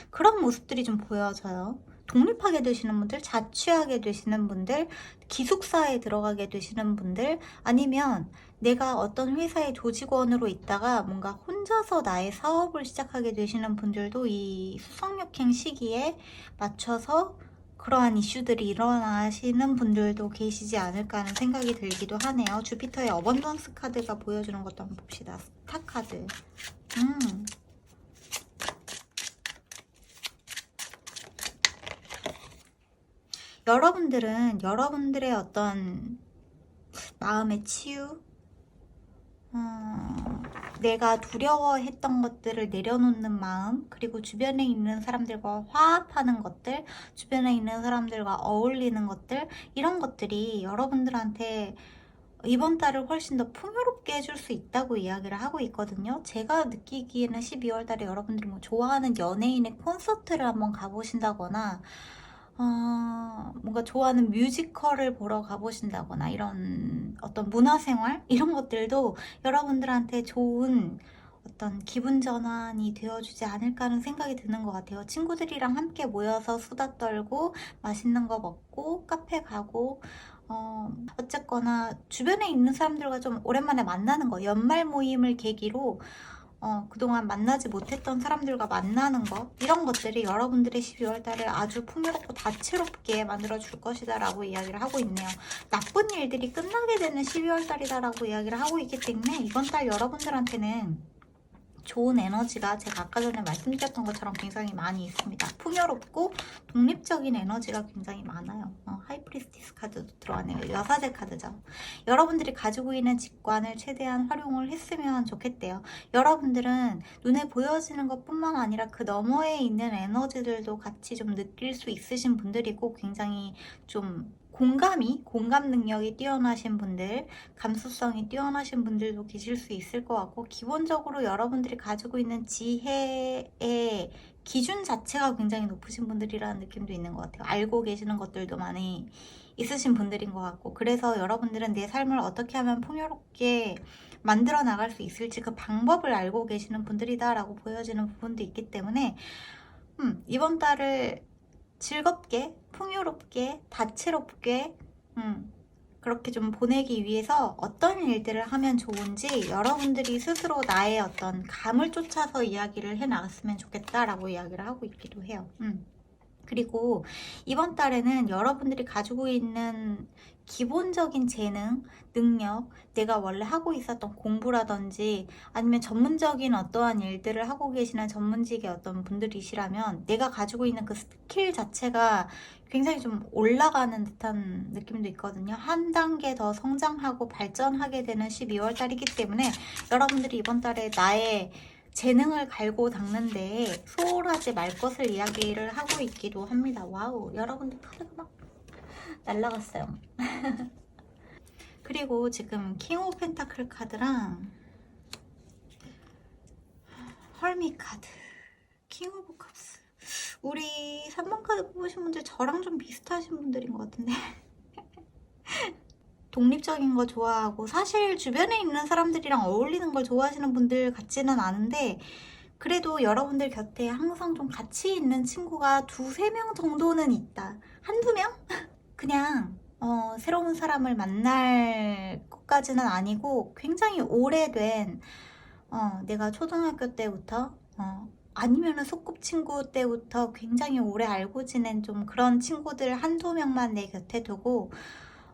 그런 모습들이 좀 보여져요. 독립하게 되시는 분들, 자취하게 되시는 분들, 기숙사에 들어가게 되시는 분들, 아니면 내가 어떤 회사의 조직원으로 있다가 뭔가 혼자서 나의 사업을 시작하게 되시는 분들도 이 수성역행 시기에 맞춰서 그러한 이슈들이 일어나시는 분들도 계시지 않을까 하는 생각이 들기도 하네요. 주피터의 어번던스 카드가 보여주는 것도 한번 봅시다. 스타 카드. 여러분들은 여러분들의 어떤 마음의 치유, 내가 두려워했던 것들을 내려놓는 마음, 그리고 주변에 있는 사람들과 화합하는 것들, 주변에 있는 사람들과 어울리는 것들, 이런 것들이 여러분들한테 이번 달을 훨씬 더 풍요롭게 해줄 수 있다고 이야기를 하고 있거든요. 제가 느끼기에는 12월 달에 여러분들이 뭐 좋아하는 연예인의 콘서트를 한번 가보신다거나, 뭔가 좋아하는 뮤지컬을 보러 가보신다거나, 이런 어떤 문화생활? 이런 것들도 여러분들한테 좋은 어떤 기분 전환이 되어주지 않을까 하는 생각이 드는 것 같아요. 친구들이랑 함께 모여서 수다 떨고 맛있는 거 먹고 카페 가고, 어쨌거나 주변에 있는 사람들과 좀 오랜만에 만나는 거, 연말 모임을 계기로 그동안 만나지 못했던 사람들과 만나는 거, 이런 것들이 여러분들의 12월 달을 아주 풍요롭고 다채롭게 만들어 줄 것이다 라고 이야기를 하고 있네요. 나쁜 일들이 끝나게 되는 12월 달이다 라고 이야기를 하고 있기 때문에 이번 달 여러분들한테는 좋은 에너지가 제가 아까 전에 말씀드렸던 것처럼 굉장히 많이 있습니다. 풍요롭고 독립적인 에너지가 굉장히 많아요. 하이프리스티스 카드도 들어왔네요. 여사제 카드죠. 여러분들이 가지고 있는 직관을 최대한 활용을 했으면 좋겠대요. 여러분들은 눈에 보여지는 것뿐만 아니라 그 너머에 있는 에너지들도 같이 좀 느낄 수 있으신 분들이고, 굉장히 좀 공감 능력이 뛰어나신 분들, 감수성이 뛰어나신 분들도 계실 수 있을 것 같고, 기본적으로 여러분들이 가지고 있는 지혜의 기준 자체가 굉장히 높으신 분들이라는 느낌도 있는 것 같아요. 알고 계시는 것들도 많이 있으신 분들인 것 같고, 그래서 여러분들은 내 삶을 어떻게 하면 풍요롭게 만들어 나갈 수 있을지 그 방법을 알고 계시는 분들이다라고 보여지는 부분도 있기 때문에 이번 달을 즐겁게, 풍요롭게, 다채롭게 그렇게 좀 보내기 위해서 어떤 일들을 하면 좋은지 여러분들이 스스로 나의 어떤 감을 쫓아서 이야기를 해 나갔으면 좋겠다라고 이야기를 하고 있기도 해요. 그리고 이번 달에는 여러분들이 가지고 있는 기본적인 재능, 능력, 내가 원래 하고 있었던 공부라든지 아니면 전문적인 어떠한 일들을 하고 계시는 전문직의 어떤 분들이시라면 내가 가지고 있는 그 스킬 자체가 굉장히 좀 올라가는 듯한 느낌도 있거든요. 한 단계 더 성장하고 발전하게 되는 12월 달이기 때문에 여러분들이 이번 달에 나의 재능을 갈고 닦는데 소홀하지 말 것을 이야기를 하고 있기도 합니다. 와우, 여러분들 카드가 막 날라갔어요. 그리고 지금 킹 오브 펜타클 카드랑 헐미 카드, 킹 오브 컵스, 우리 3번 카드 뽑으신 분들 저랑 좀 비슷하신 분들인 것 같은데 독립적인 거 좋아하고 사실 주변에 있는 사람들이랑 어울리는 걸 좋아하시는 분들 같지는 않은데 그래도 여러분들 곁에 항상 좀 같이 있는 친구가 두세 명 정도는 있다. 한두 명? 그냥 새로운 사람을 만날 것까지는 아니고 굉장히 오래된 내가 초등학교 때부터 아니면은 소꿉친구 때부터 굉장히 오래 알고 지낸 좀 그런 친구들 한두 명만 내 곁에 두고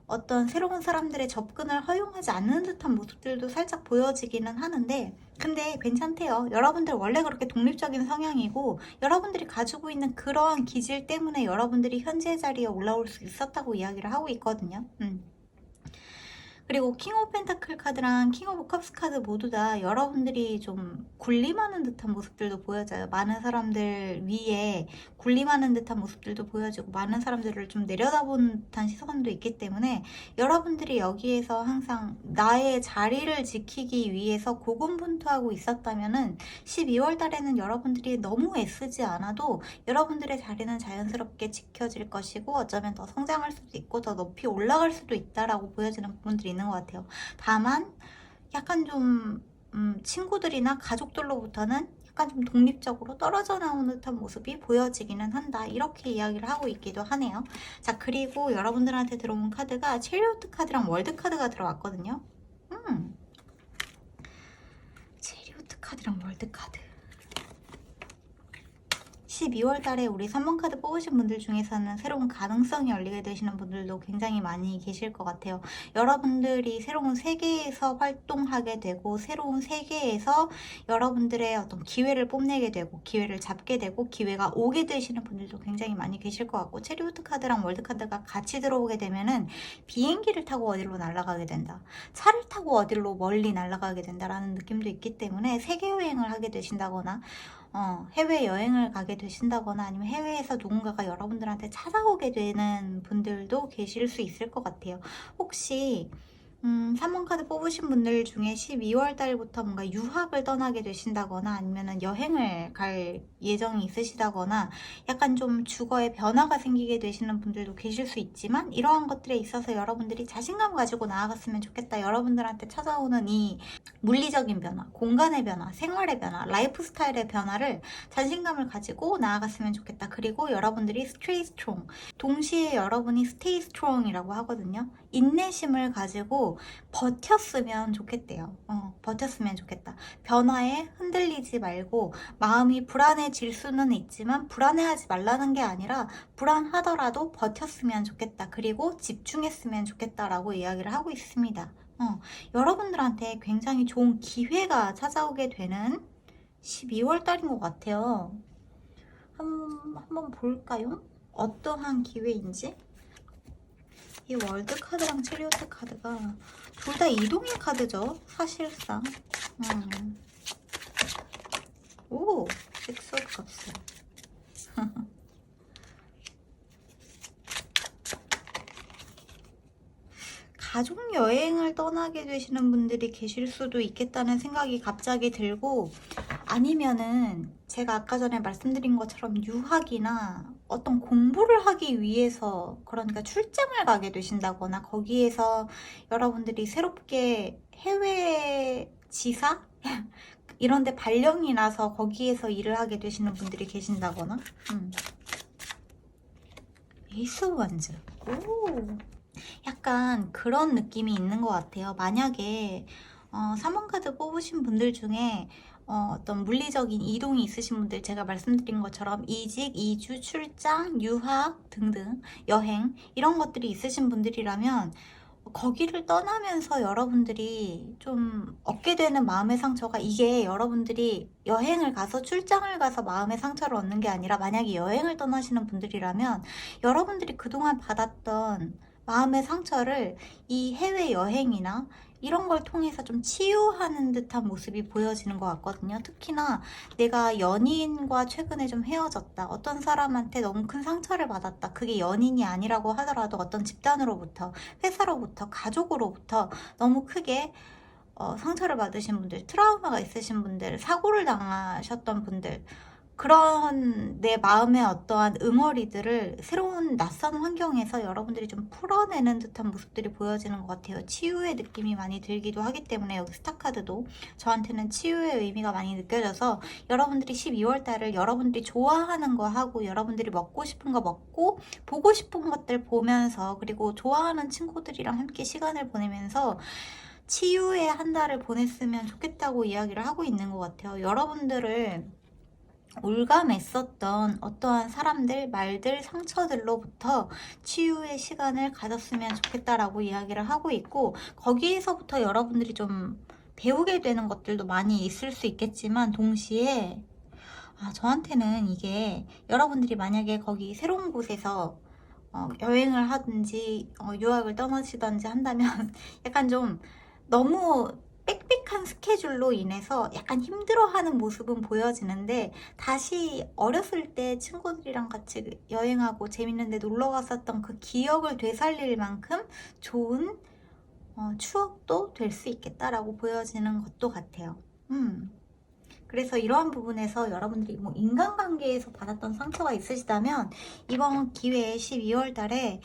어떤 새로운 사람들의 접근을 허용하지 않는 듯한 모습들도 살짝 보여지기는 하는데 근데 괜찮대요. 여러분들 원래 그렇게 독립적인 성향이고 여러분들이 가지고 있는 그러한 기질 때문에 여러분들이 현재 자리에 올라올 수 있었다고 이야기를 하고 있거든요. 그리고 킹 오브 펜타클 카드랑 킹 오브 컵스 카드 모두 다 여러분들이 좀 군림하는 듯한 모습들도 보여져요. 많은 사람들 위에 군림하는 듯한 모습들도 보여지고 많은 사람들을 좀 내려다보는 듯한 시선도 있기 때문에 여러분들이 여기에서 항상 나의 자리를 지키기 위해서 고군분투하고 있었다면은 12월 달에는 여러분들이 너무 애쓰지 않아도 여러분들의 자리는 자연스럽게 지켜질 것이고 어쩌면 더 성장할 수도 있고 더 높이 올라갈 수도 있다라고 보여지는 부분들이 있는 것 같아요. 다만 약간 좀 친구들이나 가족들로부터는 약간 좀 독립적으로 떨어져 나오는 듯한 모습이 보여지기는 한다. 이렇게 이야기를 하고 있기도 하네요. 자, 그리고 여러분들한테 들어온 카드가 체리오트 카드랑 월드 카드가 들어왔거든요. 체리오트 카드랑 월드 카드. 12월 달에 우리 3번 카드 뽑으신 분들 중에서는 새로운 가능성이 열리게 되시는 분들도 굉장히 많이 계실 것 같아요. 여러분들이 새로운 세계에서 활동하게 되고 새로운 세계에서 여러분들의 어떤 기회를 뽐내게 되고 기회를 잡게 되고 기회가 오게 되시는 분들도 굉장히 많이 계실 것 같고 체리오트 카드랑 월드 카드가 같이 들어오게 되면은 비행기를 타고 어디로 날아가게 된다. 차를 타고 어디로 멀리 날아가게 된다라는 느낌도 있기 때문에 세계 여행을 하게 되신다거나 해외여행을 가게 되신다거나 아니면 해외에서 누군가가 여러분들한테 찾아오게 되는 분들도 계실 수 있을 것 같아요. 혹시 3번 카드 뽑으신 분들 중에 12월 달부터 뭔가 유학을 떠나게 되신다거나 아니면 여행을 갈 예정이 있으시다거나 약간 좀 주거에 변화가 생기게 되시는 분들도 계실 수 있지만 이러한 것들에 있어서 여러분들이 자신감 가지고 나아갔으면 좋겠다. 여러분들한테 찾아오는 이 물리적인 변화, 공간의 변화, 생활의 변화, 라이프 스타일의 변화를 자신감을 가지고 나아갔으면 좋겠다. 그리고 여러분들이 stay strong, 동시에 여러분이 stay strong이라고 하거든요. 인내심을 가지고 버텼으면 좋겠대요. 버텼으면 좋겠다. 변화에 흔들리지 말고 마음이 불안해질 수는 있지만 불안해하지 말라는 게 아니라 불안하더라도 버텼으면 좋겠다. 그리고 집중했으면 좋겠다라고 이야기를 하고 있습니다. 여러분들한테 굉장히 좋은 기회가 찾아오게 되는 12월 달인 것 같아요. 한번 볼까요? 어떠한 기회인지? 이 월드 카드랑 체리오트 카드가 둘 다 이동의 카드죠, 사실상. 오, 식스 오브 컵스. 가족 여행을 떠나게 되시는 분들이 계실 수도 있겠다는 생각이 갑자기 들고, 아니면은 제가 아까 전에 말씀드린 것처럼 유학이나 어떤 공부를 하기 위해서, 그러니까 출장을 가게 되신다거나 거기에서 여러분들이 새롭게 해외 지사? 이런 데 발령이 나서 거기에서 일을 하게 되시는 분들이 계신다거나. 에이스 원즈. 오, 약간 그런 느낌이 있는 것 같아요. 만약에 3번 카드 뽑으신 분들 중에 어떤 물리적인 이동이 있으신 분들, 제가 말씀드린 것처럼 이직, 이주, 출장, 유학 등등 여행 이런 것들이 있으신 분들이라면 거기를 떠나면서 여러분들이 좀 얻게 되는 마음의 상처가, 이게 여러분들이 여행을 가서 출장을 가서 마음의 상처를 얻는 게 아니라, 만약에 여행을 떠나시는 분들이라면 여러분들이 그동안 받았던 마음의 상처를 이 해외 여행이나 이런 걸 통해서 좀 치유하는 듯한 모습이 보여지는 것 같거든요. 특히나 내가 연인과 최근에 좀 헤어졌다, 어떤 사람한테 너무 큰 상처를 받았다, 그게 연인이 아니라고 하더라도 어떤 집단으로부터, 회사로부터, 가족으로부터 너무 크게 상처를 받으신 분들, 트라우마가 있으신 분들, 사고를 당하셨던 분들, 그런 내 마음의 어떠한 응어리들을 새로운 낯선 환경에서 여러분들이 좀 풀어내는 듯한 모습들이 보여지는 것 같아요. 치유의 느낌이 많이 들기도 하기 때문에 여기 스타카드도 저한테는 치유의 의미가 많이 느껴져서, 여러분들이 12월 달을 여러분들이 좋아하는 거 하고, 여러분들이 먹고 싶은 거 먹고, 보고 싶은 것들 보면서, 그리고 좋아하는 친구들이랑 함께 시간을 보내면서 치유의 한 달을 보냈으면 좋겠다고 이야기를 하고 있는 것 같아요. 여러분들을 올감했었던 어떠한 사람들, 말들, 상처들로부터 치유의 시간을 가졌으면 좋겠다라고 이야기를 하고 있고, 거기에서부터 여러분들이 좀 배우게 되는 것들도 많이 있을 수 있겠지만, 동시에 저한테는 이게 여러분들이 만약에 거기 새로운 곳에서 여행을 하든지 유학을 떠나시든지 한다면 약간 좀 너무 빽빽한 스케줄로 인해서 약간 힘들어하는 모습은 보여지는데, 다시 어렸을 때 친구들이랑 같이 여행하고 재밌는 데 놀러 갔었던 그 기억을 되살릴 만큼 좋은 추억도 될 수 있겠다라고 보여지는 것도 같아요. 그래서 이러한 부분에서 여러분들이 뭐 인간관계에서 받았던 상처가 있으시다면, 이번 기회에 12월 달에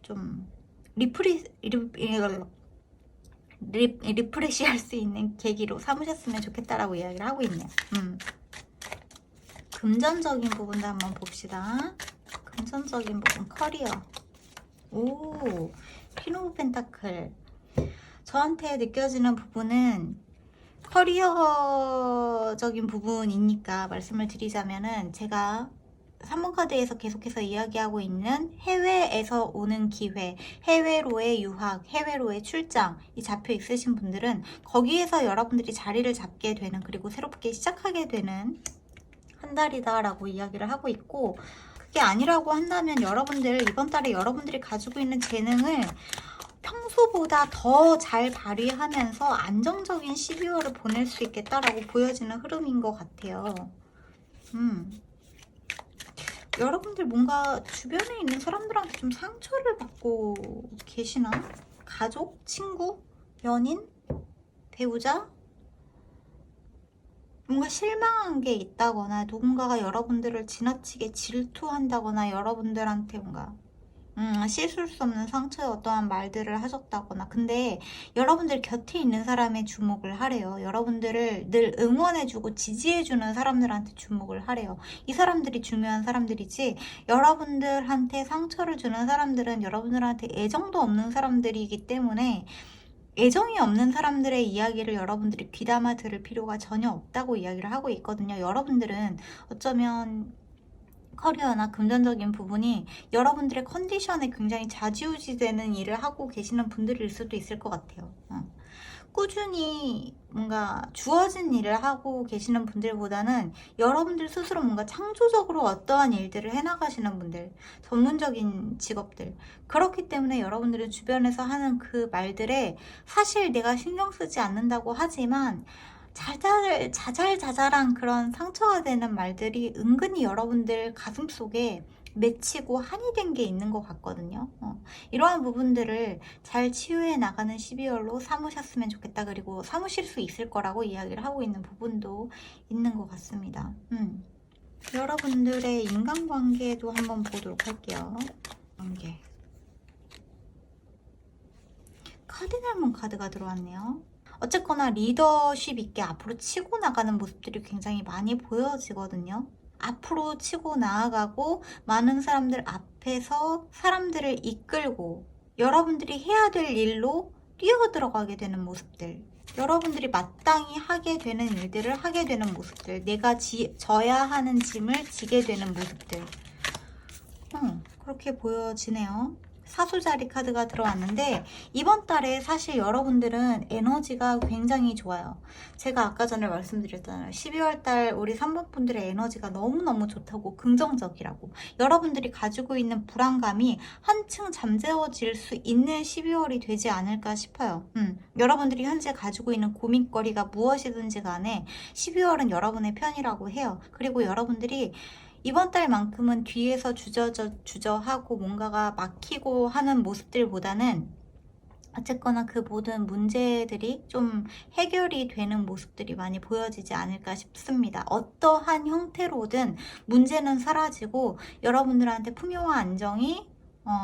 좀 리프레시 할 수 있는 계기로 삼으셨으면 좋겠다라고 이야기를 하고 있네요. 금전적인 부분도 한번 봅시다. 금전적인 부분, 커리어. 오, 퀸 오브 펜타클. 저한테 느껴지는 부분은 커리어적인 부분이니까 말씀을 드리자면은, 제가 3번 카드에서 계속해서 이야기하고 있는 해외에서 오는 기회, 해외로의 유학, 해외로의 출장이 잡혀 있으신 분들은 거기에서 여러분들이 자리를 잡게 되는, 그리고 새롭게 시작하게 되는 한 달이다 라고 이야기를 하고 있고, 그게 아니라고 한다면 여러분들 이번 달에 여러분들이 가지고 있는 재능을 평소보다 더 잘 발휘하면서 안정적인 12월을 보낼 수 있겠다라고 보여지는 흐름인 것 같아요. 여러분들 뭔가 주변에 있는 사람들한테 좀 상처를 받고 계시나? 가족, 친구, 연인, 배우자? 뭔가 실망한 게 있다거나, 누군가가 여러분들을 지나치게 질투한다거나, 여러분들한테 뭔가 씻을 수 없는 상처의 어떠한 말들을 하셨다거나. 근데 여러분들 곁에 있는 사람의 주목을 하래요. 여러분들을 늘 응원해주고 지지해주는 사람들한테 주목을 하래요. 이 사람들이 중요한 사람들이지, 여러분들한테 상처를 주는 사람들은 여러분들한테 애정도 없는 사람들이기 때문에, 애정이 없는 사람들의 이야기를 여러분들이 귀담아 들을 필요가 전혀 없다고 이야기를 하고 있거든요. 여러분들은 어쩌면 커리어나 금전적인 부분이 여러분들의 컨디션에 굉장히 좌지우지되는 일을 하고 계시는 분들일 수도 있을 것 같아요. 꾸준히 뭔가 주어진 일을 하고 계시는 분들보다는 여러분들 스스로 뭔가 창조적으로 어떠한 일들을 해나가시는 분들, 전문적인 직업들, 그렇기 때문에 여러분들은 주변에서 하는 그 말들에 사실 내가 신경 쓰지 않는다고 하지만 자잘자잘한 그런 상처가 되는 말들이 은근히 여러분들 가슴 속에 맺히고 한이 된 게 있는 것 같거든요. 이러한 부분들을 잘 치유해 나가는 12월로 삼으셨으면 좋겠다. 그리고 삼으실 수 있을 거라고 이야기를 하고 있는 부분도 있는 것 같습니다. 여러분들의 인간관계도 한번 보도록 할게요. 관계. 카디널문 카드가 들어왔네요. 어쨌거나 리더십 있게 앞으로 치고 나가는 모습들이 굉장히 많이 보여지거든요. 앞으로 치고 나아가고 많은 사람들 앞에서 사람들을 이끌고 여러분들이 해야 될 일로 뛰어들어가게 되는 모습들, 여러분들이 마땅히 하게 되는 일들을 하게 되는 모습들, 내가 져야 하는 짐을 지게 되는 모습들, 그렇게 보여지네요. 사수자리 카드가 들어왔는데 이번 달에 사실 여러분들은 에너지가 굉장히 좋아요. 제가 아까 전에 말씀드렸잖아요. 12월 달 우리 3번 분들의 에너지가 너무너무 좋다고, 긍정적이라고. 여러분들이 가지고 있는 불안감이 한층 잠재워질 수 있는 12월이 되지 않을까 싶어요. 여러분들이 현재 가지고 있는 고민거리가 무엇이든지 간에 12월은 여러분의 편이라고 해요. 그리고 여러분들이 이번 달만큼은 뒤에서 주저하고 뭔가가 막히고 하는 모습들보다는 어쨌거나 그 모든 문제들이 좀 해결이 되는 모습들이 많이 보여지지 않을까 싶습니다. 어떠한 형태로든 문제는 사라지고 여러분들한테 풍요와 안정이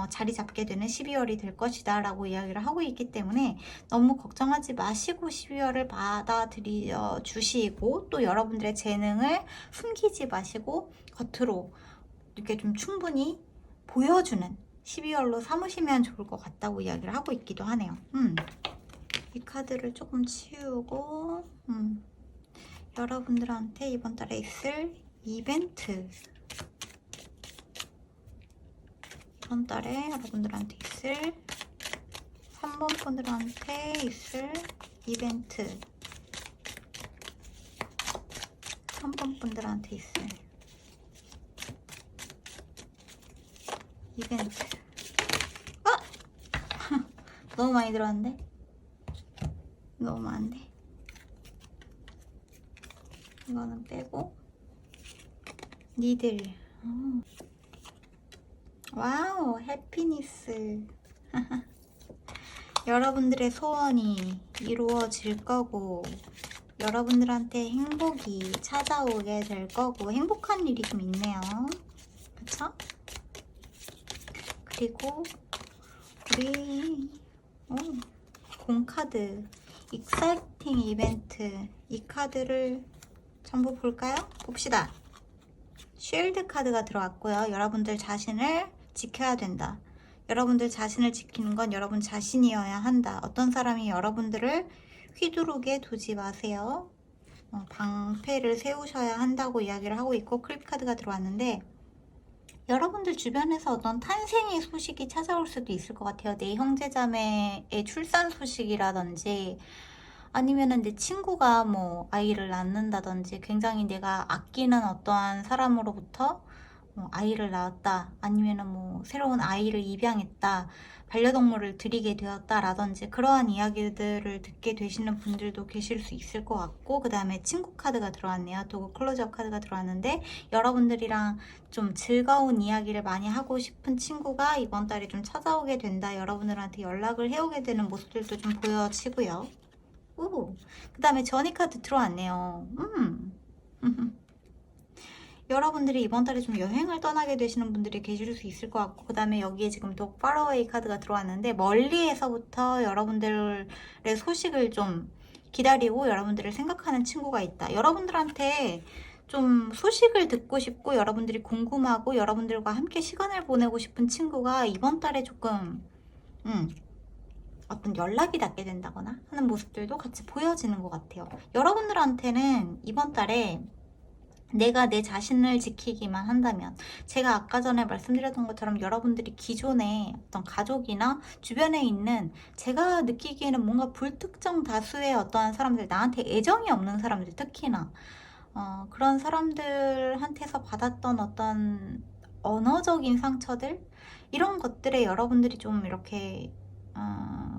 자리 잡게 되는 12월이 될 것이다 라고 이야기를 하고 있기 때문에 너무 걱정하지 마시고 12월을 받아들여 주시고, 또 여러분들의 재능을 숨기지 마시고 겉으로 이렇게 좀 충분히 보여주는 12월로 삼으시면 좋을 것 같다고 이야기를 하고 있기도 하네요. 이 카드를 조금 치우고 여러분들한테 이번 달에 있을 이벤트, 이번 달에 여러분들한테 있을 3번 분들한테 있을 이벤트, 3번 분들한테 있을 이벤트. 너무 많이 들어왔는데? 너무 많은데? 이거는 빼고 니들. 와우, 해피니스. 여러분들의 소원이 이루어질 거고 여러분들한테 행복이 찾아오게 될 거고, 행복한 일이 좀 있네요. 그쵸? 그리고 우리 공카드 익사이팅 이벤트, 이 카드를 전부 볼까요? 봅시다. 쉴드 카드가 들어왔고요. 여러분들 자신을 지켜야 된다. 여러분들 자신을 지키는 건 여러분 자신이어야 한다. 어떤 사람이 여러분들을 휘두르게 두지 마세요. 방패를 세우셔야 한다고 이야기를 하고 있고, 클립 카드가 들어왔는데 여러분들 주변에서 어떤 탄생의 소식이 찾아올 수도 있을 것 같아요. 내 형제자매의 출산 소식이라든지, 아니면은 내 친구가 뭐 아이를 낳는다든지, 굉장히 내가 아끼는 어떠한 사람으로부터 아이를 낳았다, 아니면은 뭐 새로운 아이를 입양했다, 반려동물을 들이게 되었다라든지, 그러한 이야기들을 듣게 되시는 분들도 계실 수 있을 것 같고, 그 다음에 친구 카드가 들어왔네요. 도구 클로즈업 카드가 들어왔는데 여러분들이랑 좀 즐거운 이야기를 많이 하고 싶은 친구가 이번 달에 좀 찾아오게 된다. 여러분들한테 연락을 해오게 되는 모습들도 좀 보여지고요. 그 다음에 저니 카드 들어왔네요. 여러분들이 이번 달에 좀 여행을 떠나게 되시는 분들이 계실 수 있을 것 같고, 그 다음에 여기에 지금 또 파라웨이 카드가 들어왔는데 멀리에서부터 여러분들의 소식을 좀 기다리고 여러분들을 생각하는 친구가 있다. 여러분들한테 좀 소식을 듣고 싶고 여러분들이 궁금하고 여러분들과 함께 시간을 보내고 싶은 친구가 이번 달에 조금 어떤 연락이 닿게 된다거나 하는 모습들도 같이 보여지는 것 같아요. 여러분들한테는 이번 달에 내가 내 자신을 지키기만 한다면, 제가 아까 전에 말씀드렸던 것처럼 여러분들이 기존에 어떤 가족이나 주변에 있는, 제가 느끼기에는 뭔가 불특정 다수의 어떠한 사람들, 나한테 애정이 없는 사람들, 특히나 그런 사람들한테서 받았던 어떤 언어적인 상처들, 이런 것들에 여러분들이 좀 이렇게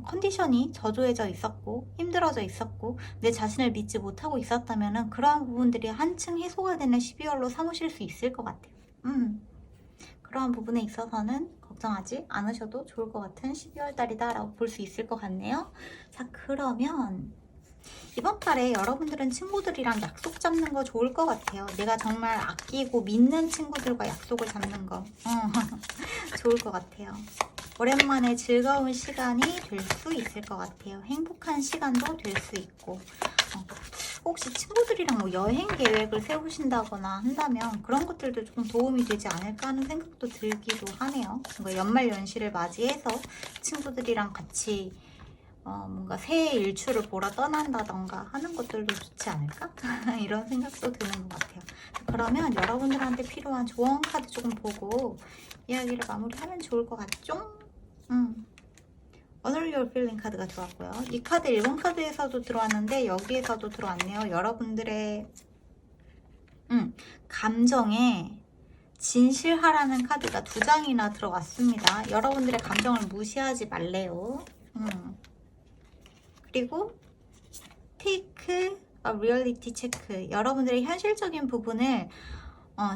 컨디션이 저조해져 있었고 힘들어져 있었고 내 자신을 믿지 못하고 있었다면 그러한 부분들이 한층 해소가 되는 12월로 삼으실 수 있을 것 같아요. 그러한 부분에 있어서는 걱정하지 않으셔도 좋을 것 같은 12월 달이다 라고 볼 수 있을 것 같네요. 자, 그러면 이번 달에 여러분들은 친구들이랑 약속 잡는 거 좋을 것 같아요. 내가 정말 아끼고 믿는 친구들과 약속을 잡는 거 좋을 것 같아요. 오랜만에 즐거운 시간이 될 수 있을 것 같아요. 행복한 시간도 될 수 있고, 혹시 친구들이랑 뭐 여행 계획을 세우신다거나 한다면 그런 것들도 조금 도움이 되지 않을까 하는 생각도 들기도 하네요. 뭔가 연말 연시를 맞이해서 친구들이랑 같이 뭔가 새해 일출을 보러 떠난다던가 하는 것들도 좋지 않을까? 이런 생각도 드는 것 같아요. 그러면 여러분들한테 필요한 조언 카드 조금 보고 이야기를 마무리하면 좋을 것 같죠? Honor Your Feeling 카드가 들어왔고요. 이 카드 1번 카드에서도 들어왔는데 여기에서도 들어왔네요. 여러분들의 감정에 진실하라는 카드가 2장이나 들어왔습니다. 여러분들의 감정을 무시하지 말래요. 그리고 Take a Reality Check. 여러분들의 현실적인 부분을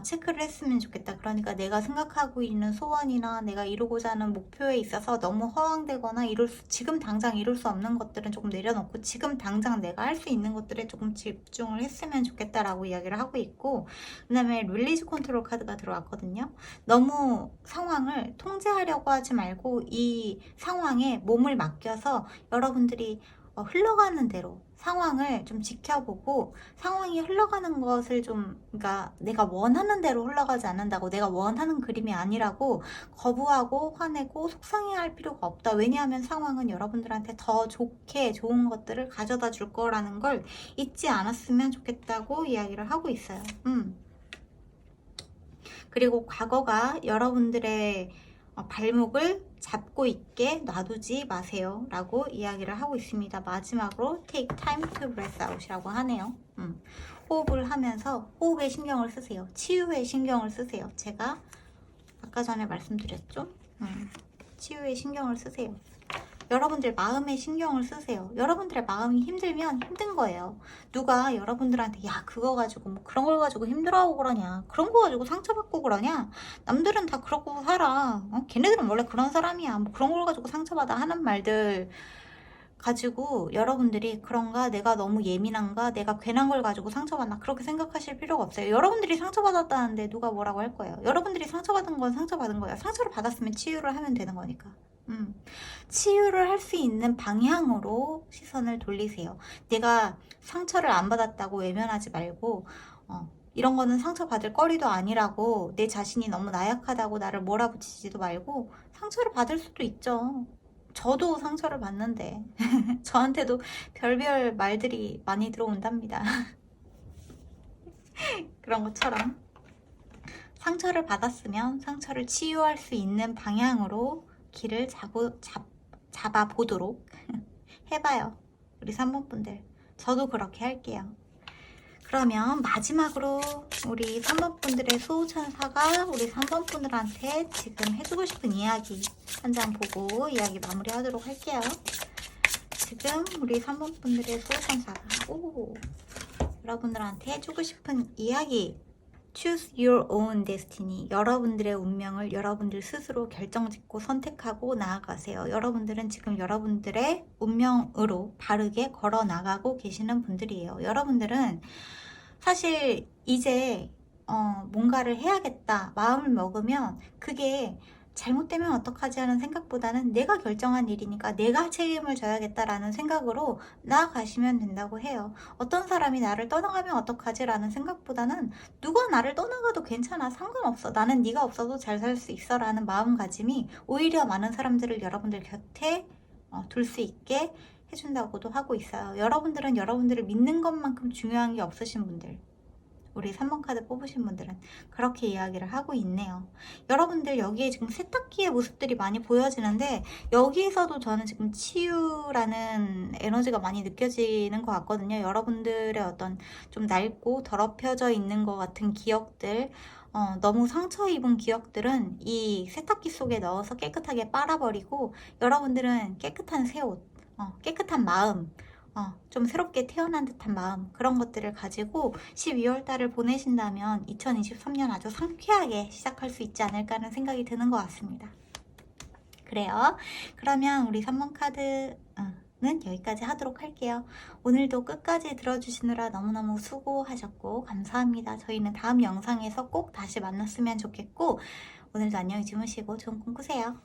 체크를 했으면 좋겠다. 그러니까 내가 생각하고 있는 소원이나 내가 이루고자 하는 목표에 있어서 너무 허황되거나 지금 당장 이룰 수 없는 것들은 조금 내려놓고 지금 당장 내가 할 수 있는 것들에 조금 집중을 했으면 좋겠다라고 이야기를 하고 있고, 그 다음에 릴리즈 컨트롤 카드가 들어왔거든요. 너무 상황을 통제하려고 하지 말고 이 상황에 몸을 맡겨서 여러분들이 흘러가는 대로 상황을 좀 지켜보고, 상황이 흘러가는 것을 그러니까 내가 원하는 대로 흘러가지 않는다고, 내가 원하는 그림이 아니라고 거부하고 화내고 속상해할 필요가 없다. 왜냐하면 상황은 여러분들한테 더 좋은 것들을 가져다 줄 거라는 걸 잊지 않았으면 좋겠다고 이야기를 하고 있어요. 그리고 과거가 여러분들의 발목을 잡고 있게 놔두지 마세요 라고 이야기를 하고 있습니다. 마지막으로 take time to breath out 이라고 하네요. 호흡을 하면서 호흡에 신경을 쓰세요. 치유에 신경을 쓰세요. 제가 아까 전에 말씀드렸죠? 치유에 신경을 쓰세요. 여러분들 마음에 신경을 쓰세요. 여러분들의 마음이 힘들면 힘든 거예요. 누가 여러분들한테 야 그거 가지고 뭐 그런 걸 가지고 힘들어하고 그러냐, 그런 거 가지고 상처받고 그러냐, 남들은 다 그러고 살아, 걔네들은 원래 그런 사람이야, 뭐 그런 걸 가지고 상처받아 하는 말들 가지고 여러분들이 그런가, 내가 너무 예민한가, 내가 괜한 걸 가지고 상처받나, 그렇게 생각하실 필요가 없어요. 여러분들이 상처받았다는데 누가 뭐라고 할 거예요. 여러분들이 상처받은 건 상처받은 거예요. 상처를 받았으면 치유를 하면 되는 거니까. 치유를 할 수 있는 방향으로 시선을 돌리세요. 내가 상처를 안 받았다고 외면하지 말고, 이런 거는 상처받을 거리도 아니라고, 내 자신이 너무 나약하다고 나를 몰아붙이지도 말고, 상처를 받을 수도 있죠. 저도 상처를 받는데 저한테도 별별 말들이 많이 들어온답니다. 그런 것처럼 상처를 받았으면 상처를 치유할 수 있는 방향으로 길을 잡아보도록 해봐요. 우리 3번 분들, 저도 그렇게 할게요. 그러면 마지막으로 우리 3번 분들의 수호천사가 우리 3번 분들한테 지금 해주고 싶은 이야기 한 장 보고 이야기 마무리하도록 할게요. 지금 우리 3번 분들의 수호천사가 여러분들한테 해주고 싶은 이야기, Choose your own destiny. 여러분들의 운명을 여러분들 스스로 결정짓고 선택하고 나아가세요. 여러분들은 지금 여러분들의 운명으로 바르게 걸어 나가고 계시는 분들이에요. 여러분들은 사실 이제 뭔가를 해야겠다 마음을 먹으면 그게 잘못되면 어떡하지 하는 생각보다는 내가 결정한 일이니까 내가 책임을 져야겠다라는 생각으로 나아가시면 된다고 해요. 어떤 사람이 나를 떠나가면 어떡하지 라는 생각보다는 누가 나를 떠나가도 괜찮아, 상관없어, 나는 네가 없어도 잘 살 수 있어 라는 마음가짐이 오히려 많은 사람들을 여러분들 곁에 둘 수 있게 해준다고도 하고 있어요. 여러분들은 여러분들을 믿는 것만큼 중요한 게 없으신 분들, 우리 3번 카드 뽑으신 분들은 그렇게 이야기를 하고 있네요. 여러분들 여기에 지금 세탁기의 모습들이 많이 보여지는데, 여기에서도 저는 지금 치유라는 에너지가 많이 느껴지는 것 같거든요. 여러분들의 어떤 좀 낡고 더럽혀져 있는 것 같은 기억들, 너무 상처 입은 기억들은 이 세탁기 속에 넣어서 깨끗하게 빨아버리고, 여러분들은 깨끗한 새 옷, 깨끗한 마음, 좀 새롭게 태어난 듯한 마음, 그런 것들을 가지고 12월 달을 보내신다면 2023년 아주 상쾌하게 시작할 수 있지 않을까 하는 생각이 드는 것 같습니다. 그래요. 그러면 우리 3번 카드는 여기까지 하도록 할게요. 오늘도 끝까지 들어주시느라 너무너무 수고하셨고 감사합니다. 저희는 다음 영상에서 꼭 다시 만났으면 좋겠고, 오늘도 안녕히 주무시고 좋은 꿈 꾸세요.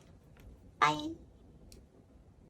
빠이.